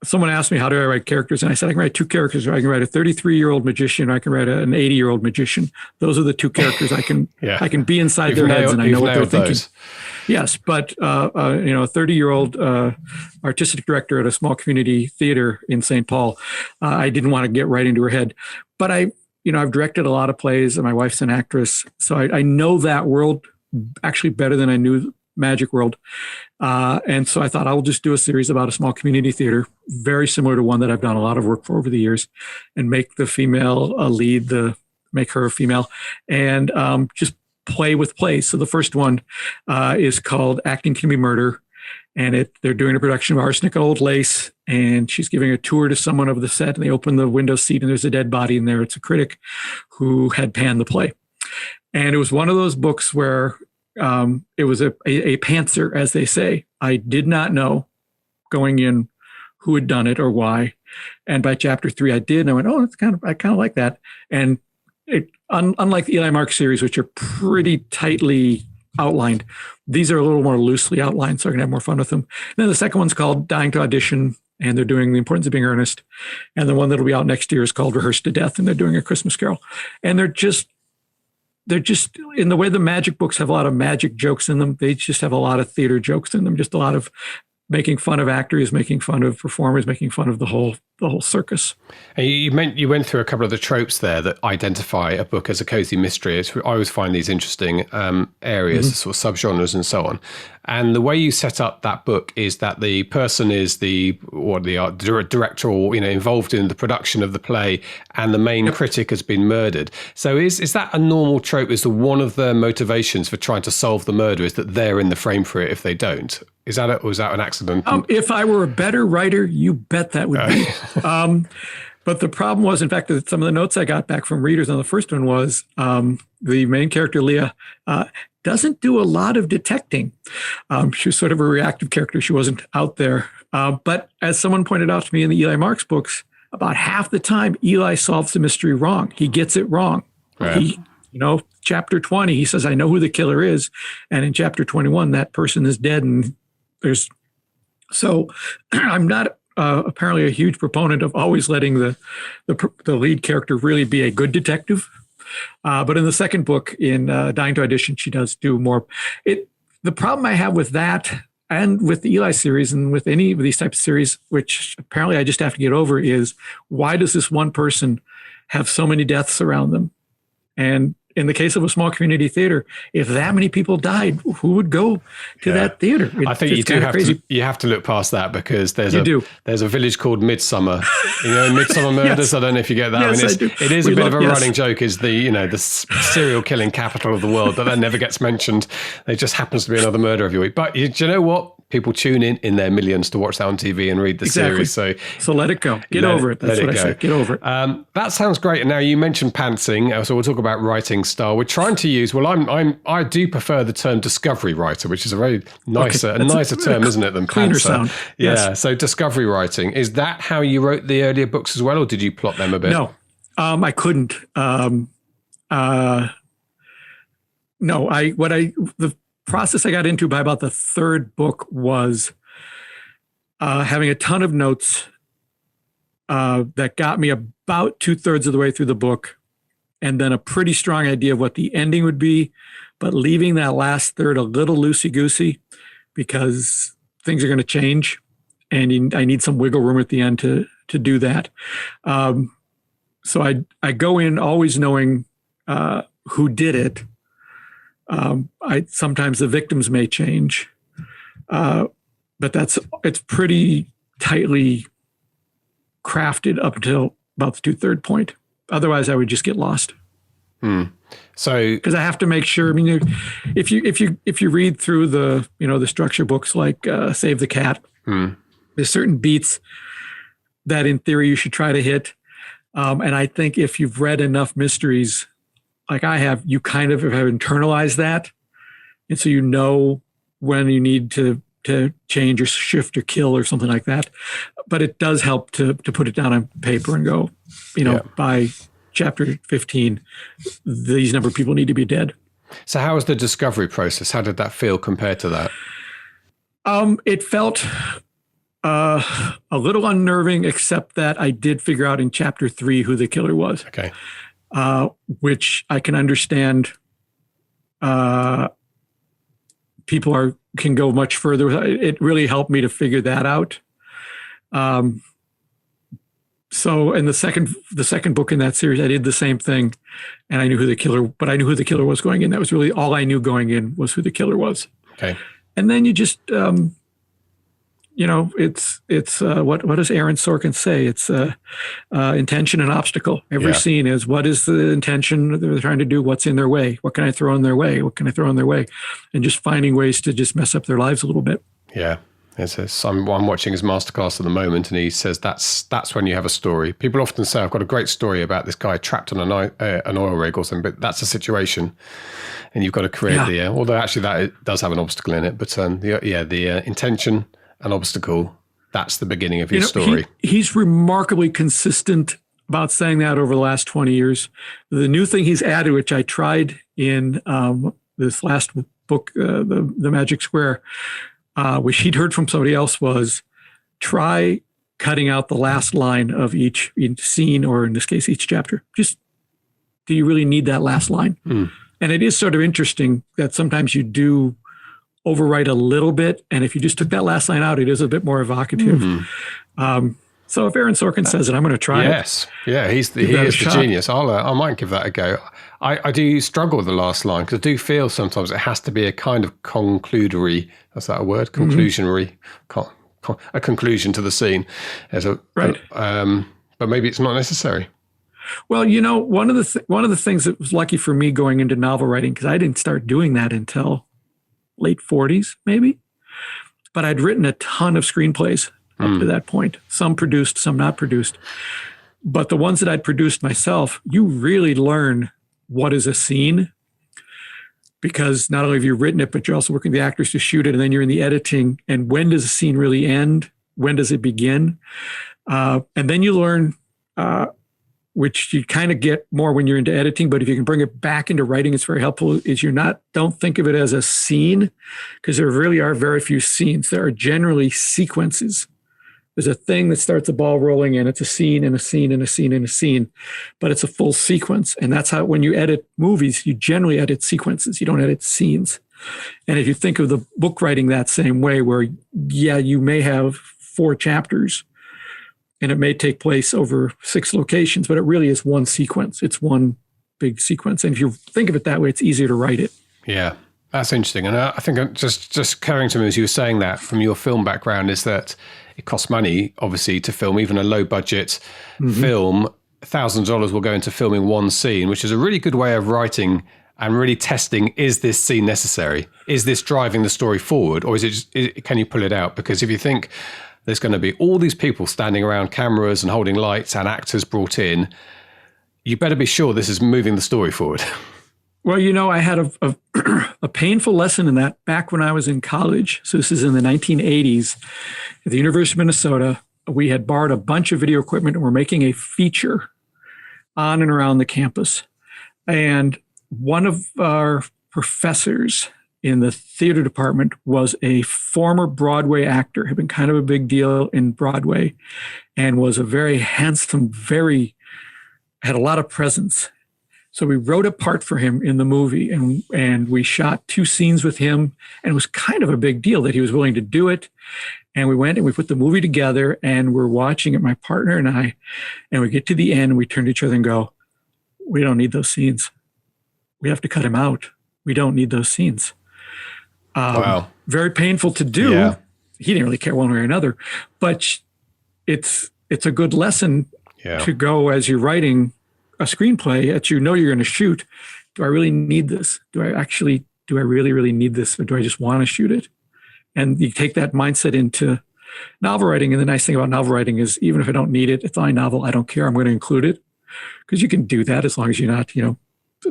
someone asked me, how do I write characters? And I said, I can write two characters. I can write a 33-year-old magician, or I can write an 80-year-old magician. Those are the two characters I can I can be inside their heads, and I know what they're thinking. Yes, but a 30-year-old artistic director at a small community theater in St. Paul, I didn't want to get right into her head. But I've directed a lot of plays, and my wife's an actress, so I know that world actually better than I knew magic world. And so I thought I will just do a series about a small community theater, very similar to one that I've done a lot of work for over the years, and make the female lead, make her a female, and just play with plays. So the first one is called Acting Can Be Murder. And they're doing a production of Arsenic and Old Lace, and she's giving a tour to someone of the set, and they open the window seat, and there's a dead body in there. It's a critic who had panned the play. And it was one of those books where it was a pantser, as they say. I did not know going in who had done it or why. And by chapter 3, I did, and I went, oh, I kind of like that. And unlike the Eli Mark series, which are pretty tightly outlined, these are a little more loosely outlined, so I can have more fun with them. And then the second one's called Dying to Audition, and they're doing The Importance of Being Earnest. And the one that'll be out next year is called Rehearsed to Death, and they're doing A Christmas Carol. And they're just in the way the magic books have a lot of magic jokes in them, they just have a lot of theater jokes in them, just a lot of making fun of actors, making fun of performers, making fun of the whole circus. And you went through a couple of the tropes there that identify a book as a cozy mystery. I always find these interesting areas, sort of subgenres and so on. And the way you set up that book is that the person is the director or involved in the production of the play, and the main critic has been murdered. So is that a normal trope? Is one of the motivations for trying to solve the murder is that they're in the frame for it if they don't? Is that or was that an accident? If I were a better writer, you bet that would be. But the problem was, in fact, that some of the notes I got back from readers on the first one was the main character, Leah, doesn't do a lot of detecting. She was sort of a reactive character. She wasn't out there. But as someone pointed out to me in the Eli Marks books, about half the time, Eli solves the mystery wrong. He gets it wrong. Right. Chapter 20, he says, I know who the killer is. And in chapter 21, that person is dead. And so I'm not apparently a huge proponent of always letting the lead character really be a good detective. But in the second book, in Dying to Audition, she does do more. The problem I have with that and with the Eli series and with any of these types of series, which apparently I just have to get over, is why does this one person have so many deaths around them? And in the case of a small community theater, if that many people died, who would go to that theater? I think you do have to look past that, because there's a village called Midsummer. Midsummer Murders. Yes. I don't know if you get that. Yes, it is a bit of a running joke. Is the serial killing capital of the world, but that never gets mentioned. There just happens to be another murder every week. But do you know what? People tune in their millions to watch that on TV and read the series. So let it go. Get over it. That's what I said. Get over it. That sounds great. And now you mentioned pantsing, so we'll talk about writing style. We're trying to use. Well, I do prefer the term discovery writer, which is a very nicer term, isn't it, than cleaner pantser? Sound. Yeah. Yes. So discovery writing, is that how you wrote the earlier books as well, or did you plot them a bit? No, I couldn't. The process I got into by about the third book was having a ton of notes that got me about 2/3 of the way through the book, and then a pretty strong idea of what the ending would be, but leaving that last third a little loosey-goosey because things are going to change, and I need some wiggle room at the end to do that. So I go in always knowing who did it. Sometimes the victims may change, but it's pretty tightly crafted up until about the 2/3 point. Otherwise, I would just get lost. So, because I have to make sure. I mean, if you read through the structure books like Save the Cat, there's certain beats that in theory you should try to hit, and I think if you've read enough mysteries like I have, you kind of have internalized that. And so you know when you need to change or shift or kill or something like that. But it does help to put it down on paper and go, by chapter 15, these number of people need to be dead. So how was the discovery process? How did that feel compared to that? It felt a little unnerving, except that I did figure out in chapter 3 who the killer was. Okay. Which I can understand. People can go much further. It really helped me to figure that out. So in the second book in that series, I did the same thing, and I knew who the killer was going in. That was really all I knew going in, was who the killer was. Okay. And then you just, it's what does Aaron Sorkin say? It's intention and obstacle. Every scene is, what is the intention they're trying to do? What's in their way? What can I throw in their way? What can I throw in their way? And just finding ways to just mess up their lives a little bit. Yeah. I'm watching his masterclass at the moment, and he says that's when you have a story. People often say, I've got a great story about this guy trapped on an oil rig or something, but that's a situation, and you've got to create although actually that does have an obstacle in it, but the intention and obstacle, that's the beginning of your story. He's remarkably consistent about saying that over the last 20 years. The new thing he's added, which I tried in this last book, The Magic Square, which he'd heard from somebody else, was try cutting out the last line of each scene, or in this case, each chapter. Just, do you really need that last line? And it is sort of interesting that sometimes you do overwrite a little bit, and if you just took that last line out, it is a bit more evocative. So if Aaron Sorkin says it, I'm going to try it. Yeah, he is the genius. I might give that a go. I do struggle with the last line, because I do feel sometimes it has to be a kind of conclusory, is that a word? Conclusionary, a conclusion to the scene. But maybe it's not necessary. Well, one of the things that was lucky for me going into novel writing, because I didn't start doing that until late 40s, maybe. But I'd written a ton of screenplays up to that point. Some produced, some not produced. But the ones that I'd produced myself, you really learn what is a scene, because not only have you written it, but you're also working with the actors to shoot it, and then you're in the editing. And when does a scene really end? When does it begin? And then you learn, which you kind of get more when you're into editing, but if you can bring it back into writing, it's very helpful, is don't think of it as a scene, because there really are very few scenes. There are generally sequences. There's a thing that starts the ball rolling, and it's a scene and a scene and a scene and a scene, but it's a full sequence. And that's how, when you edit movies, you generally edit sequences. You don't edit scenes. And if you think of the book writing that same way, where, you may have 4 chapters, and it may take place over 6 locations, but it really is one sequence. It's one big sequence. And if you think of it that way, it's easier to write it. Yeah, that's interesting. And I think just occurring to me as you were saying that from your film background is that it costs money, obviously, to film even a low budget film. Thousands of dollars will go into filming one scene, which is a really good way of writing and really testing, is this scene necessary? Is this driving the story forward? Or can you pull it out? Because if you think there's going to be all these people standing around cameras and holding lights and actors brought in, you better be sure this is moving the story forward. Well, I had a painful lesson in that back when I was in college. So this is in the 1980s at the University of Minnesota. We had borrowed a bunch of video equipment and we're making a feature on and around the campus. And one of our professors in the theater department was a former Broadway actor, had been kind of a big deal in Broadway, and was a very handsome, had a lot of presence. So we wrote a part for him in the movie, and we shot 2 scenes with him, and it was kind of a big deal that he was willing to do it. And we went and we put the movie together, and we're watching it, my partner and I, and we get to the end and we turn to each other and go, we don't need those scenes. We have to cut him out. We don't need those scenes. Wow. Very painful to do. Yeah. He didn't really care one way or another, but it's a good lesson to go as you're writing a screenplay that you're going to shoot. Do I really need this? Do I really, really need this? Or do I just want to shoot it? And you take that mindset into novel writing. And the nice thing about novel writing is even if I don't need it, it's my novel. I don't care. I'm going to include it because you can do that as long as you're not,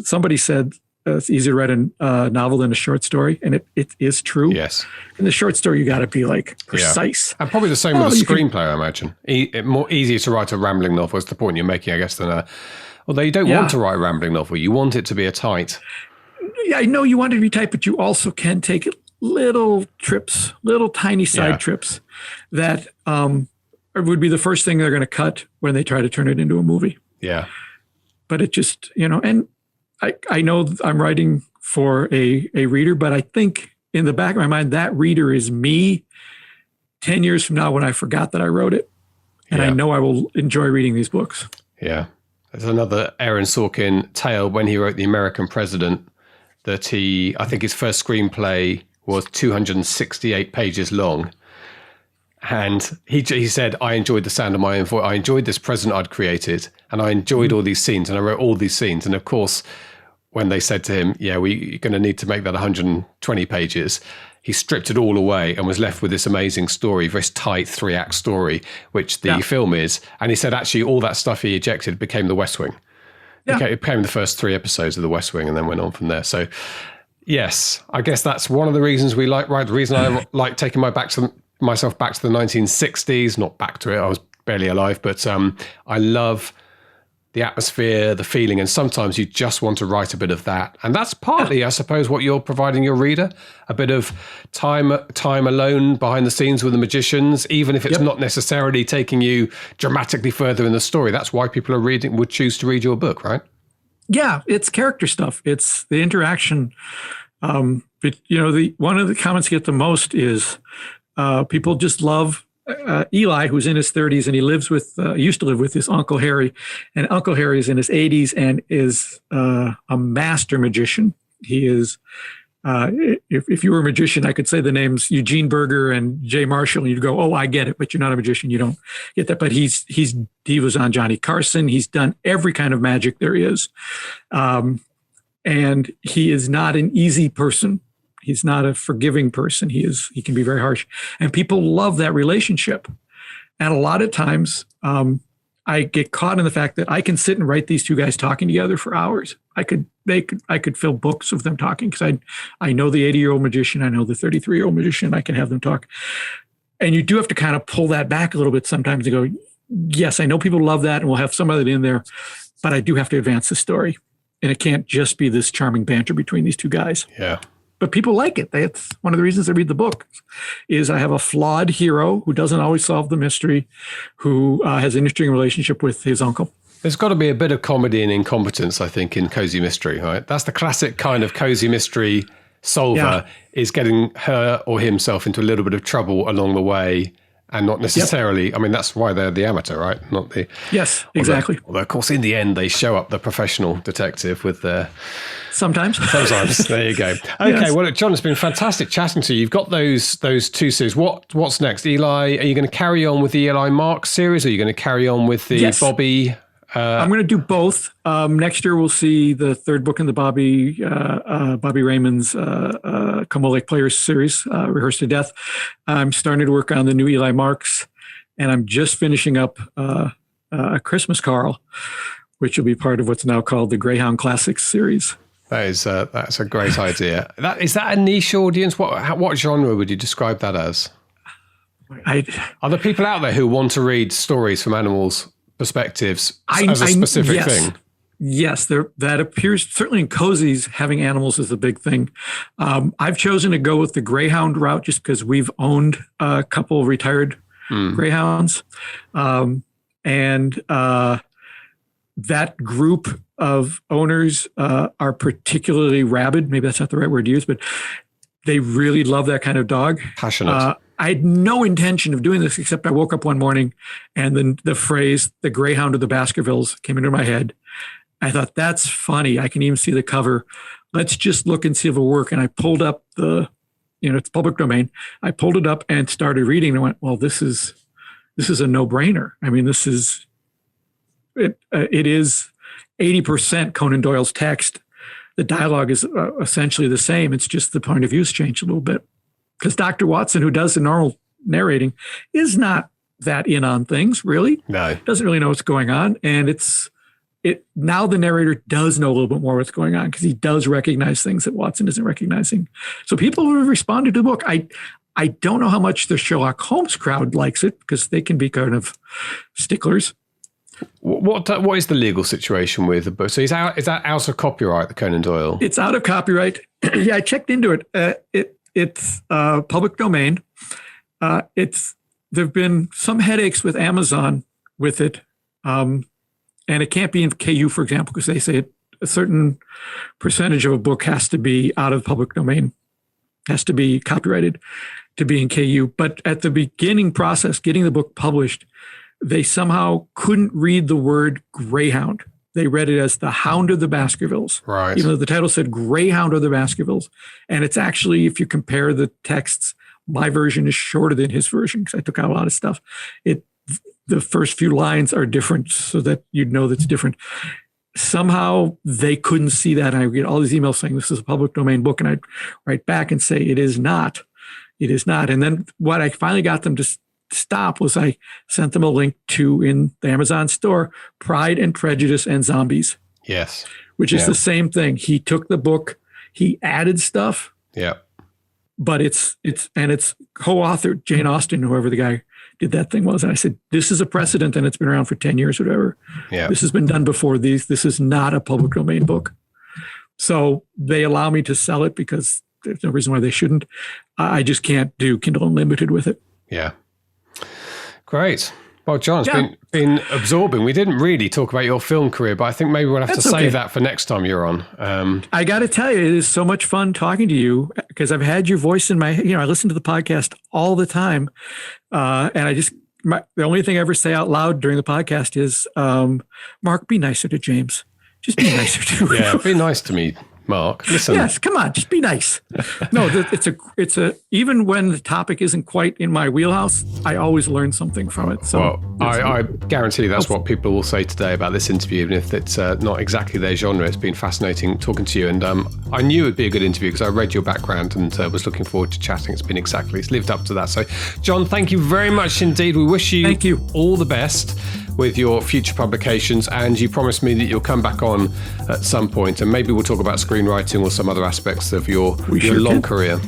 somebody said it's easier to write a novel than a short story. And it is true. Yes. In the short story, you got to be precise. Yeah. And probably the same with a screenplay, I imagine. More easier to write a rambling novel is the point you're making, I guess, although you don't want to write a rambling novel. You want it to be a tight. Yeah, I know you want it to be tight, but you also can take little trips, little tiny side trips that would be the first thing they're going to cut when they try to turn it into a movie. Yeah. But it just, and I know I'm writing for a reader, but I think in the back of my mind, that reader is me 10 years from now when I forgot that I wrote it. And I know I will enjoy reading these books. Yeah. There's another Aaron Sorkin tale when he wrote The American President that I think his first screenplay was 268 pages long. And he said, I enjoyed the sound of my own voice. I enjoyed this president I'd created, and I enjoyed all these scenes, and I wrote all these scenes. And of course, when they said to him, you're going to need to make that 120 pages, he stripped it all away and was left with this amazing story, very tight 3-act story, which the film is. And he said, actually, all that stuff he ejected became The West Wing. Yeah. It became the first 3 episodes of The West Wing and then went on from there. So, yes, I guess that's one of the reasons we like, right? The reason I like taking myself back to the 1960s, not back to it, I was barely alive, but I love the atmosphere, the feeling, and sometimes you just want to write a bit of that. And that's partly, I suppose, what you're providing your reader, a bit of time alone behind the scenes with the magicians, even if it's not necessarily taking you dramatically further in the story. That's why people would choose to read your book, right? Yeah, it's character stuff. It's the interaction. One of the comments you get the most is people just love Eli, who's in his 30s, and he used to live with his Uncle Harry, and Uncle Harry is in his 80s and is a master magician. He is, if you were a magician, I could say the names Eugene Berger and Jay Marshall, and you'd go, oh, I get it, but you're not a magician. You don't get that. But he was on Johnny Carson. He's done every kind of magic there is. And he is not an easy person. He's not a forgiving person. He can be very harsh, and people love that relationship. And a lot of times, I get caught in the fact that I can sit and write these 2 guys talking together for hours. I could fill books of them talking because I know the 80-year-old magician, I know the 33-year-old magician. I can have them talk, and you do have to kind of pull that back a little bit sometimes to go, yes, I know people love that, and we'll have some of it in there, but I do have to advance the story, and it can't just be this charming banter between these 2 guys. Yeah. But people like it. It's one of the reasons I read the book is I have a flawed hero who doesn't always solve the mystery, who has an interesting relationship with his uncle. There's got to be a bit of comedy and incompetence, I think, in cozy mystery, right? That's the classic kind of cozy mystery solver is getting her or himself into a little bit of trouble along the way and not necessarily, I mean, that's why they're the amateur, right? Not the... Yes, exactly. Although, of course, in the end, they show up the professional detective with their... Sometimes. There you go. Okay, yes. Well, John, it's been fantastic chatting to you. You've got those two series. What's next? Eli, are you going to carry on with the Eli Mark series? Or are you going to carry on with the Bobby... I'm going to do both. Next year, we'll see the third book in the Bobby Raymond's Como Lake Players series, Rehearsed to Death. I'm starting to work on the new Eli Marks, and I'm just finishing up A Christmas Carol, which will be part of what's now called the Greyhound Classics series. That's a great idea. Is that a niche audience? What genre would you describe that as? Are there people out there who want to read stories from animals' perspectives as a specific thing? Yes, that appears, certainly in cozies, having animals is a big thing. I've chosen to go with the Greyhound route just because we've owned a couple retired Greyhounds. And that group of owners are particularly rabid. Maybe that's not the right word to use, but they really love that kind of dog. Passionate. I had no intention of doing this, except I woke up one morning and then the phrase, the Greyhound of the Baskervilles, came into my head. I thought, that's funny. I can even see the cover. Let's just look and see if it'll work. And I pulled up it's public domain. I pulled it up and started reading and went, well, this is a no-brainer. I mean, it is 80% Conan Doyle's text. The dialogue is essentially the same. It's just the point of views changed a little bit. Because Dr. Watson, who does the normal narrating, is not that in on things, really. No. Doesn't really know what's going on. And now the narrator does know a little bit more what's going on because he does recognize things that Watson isn't recognizing. So people have responded to the book. I don't know how much the Sherlock Holmes crowd likes it because they can be kind of sticklers. What is the legal situation with the book? So is that out of copyright, the Conan Doyle? It's out of copyright. Yeah, I checked into it. It's public domain. There've been some headaches with Amazon with it, and it can't be in KU, for example, because they say a certain percentage of a book has to be out of public domain, has to be copyrighted to be in KU. But at the beginning process, getting the book published, they somehow couldn't read the word Greyhound. They read it as the Hound of the Baskervilles. Right. Even though the title said Greyhound of the Baskervilles. And it's actually, if you compare the texts, my version is shorter than his version because I took out a lot of stuff. The first few lines are different so that you'd know that's different. Somehow they couldn't see that. And I get all these emails saying this is a public domain book. And I'd write back and say, it is not. It is not. And then what I finally got them to stop was I sent them a link to, in the Amazon store, Pride and Prejudice and Zombies. Yes. Which is the same thing. He took the book, he added stuff. Yeah. But it's co-authored Jane Austen, whoever the guy did that thing was. And I said, this is a precedent and it's been around for 10 years, whatever. Yeah. This has been done before these. This is not a public domain book. So they allow me to sell it because there's no reason why they shouldn't. I just can't do Kindle Unlimited with it. Yeah. Great. Well, John, it's been absorbing. We didn't really talk about your film career, but I think maybe we'll have to save that for next time you're on. I got to tell you, it is so much fun talking to you because I've had your voice in my, I listen to the podcast all the time. And the only thing I ever say out loud during the podcast is, Mark, be nicer to James. Just be nicer to him. Yeah, be nice to me, Mark. Listen. Yes, come on, just be nice. No, it's even when the topic isn't quite in my wheelhouse, I always learn something from it. So, I guarantee that's what people will say today about this interview, even if it's not exactly their genre. It's been fascinating talking to you, and I knew it'd be a good interview because I read your background and was looking forward to chatting. It's lived up to that. So, John, thank you very much indeed. We wish you all the best with your future publications, and you promised me that you'll come back on at some point and maybe we'll talk about screenwriting or some other aspects of your long career.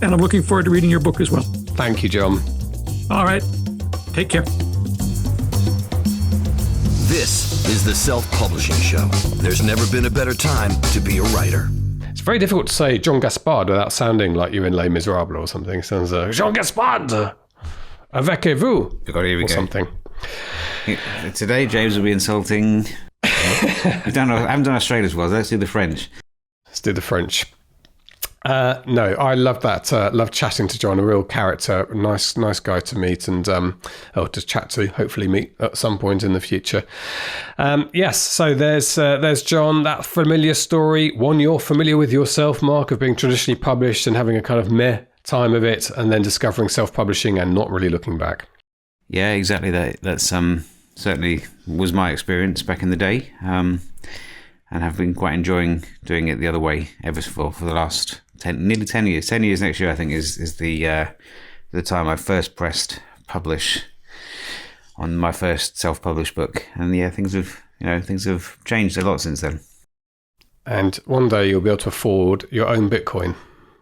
And I'm looking forward to reading your book as well. Thank you, John. All right. Take care. This is the Self-Publishing Show. There's never been a better time to be a writer. It's very difficult to say Jean Gaspard without sounding like you're in Les Miserables or something. It sounds Jean Gaspard, avec vous, or something. Today, James will be insulting. I haven't done Australia's well. Let's do the French. Let's do the French. No, I love that. Love chatting to John, a real character, nice guy to meet and to chat to, hopefully meet at some point in the future. Yes, so there's John, that familiar story, one you're familiar with yourself, Mark, of being traditionally published and having a kind of meh time of it, and then discovering self-publishing and not really looking back. Yeah, exactly. That's certainly was my experience back in the day, and have been quite enjoying doing it the other way ever for the last nearly 10 years. 10 years next year, I think, is the time I first pressed publish on my first self-published book, and yeah, things have changed a lot since then. And one day you'll be able to afford your own Bitcoin,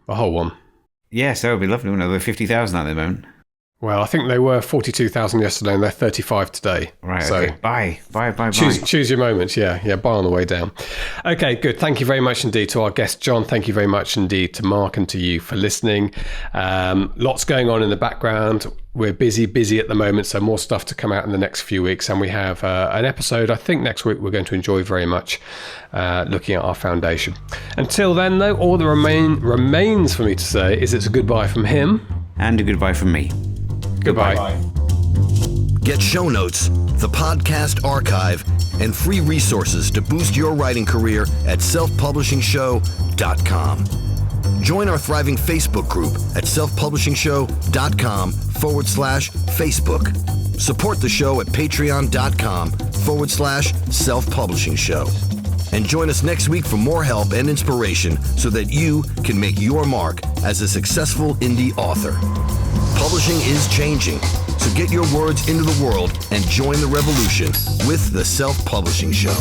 a whole one. Yes, that would be lovely. They're 50,000 at the moment. Well, I think they were 42,000 yesterday and they're 35 today. Right, so okay. Buy. Choose your moments, yeah, buy on the way down. Okay, good. Thank you very much indeed to our guest, John. Thank you very much indeed to Mark and to you for listening. Lots going on in the background. We're busy at the moment, so more stuff to come out in the next few weeks. And we have an episode, I think, next week we're going to enjoy very much, looking at our foundation. Until then, though, all that remains for me to say is it's a goodbye from him. And a goodbye from me. Goodbye. Get show notes, the podcast archive, and free resources to boost your writing career at selfpublishingshow.com. Join our thriving Facebook group at selfpublishingshow.com/Facebook. Support the show at patreon.com/selfpublishingshow. And join us next week for more help and inspiration so that you can make your mark as a successful indie author. Publishing is changing, so get your words into the world and join the revolution with The Self-Publishing Show.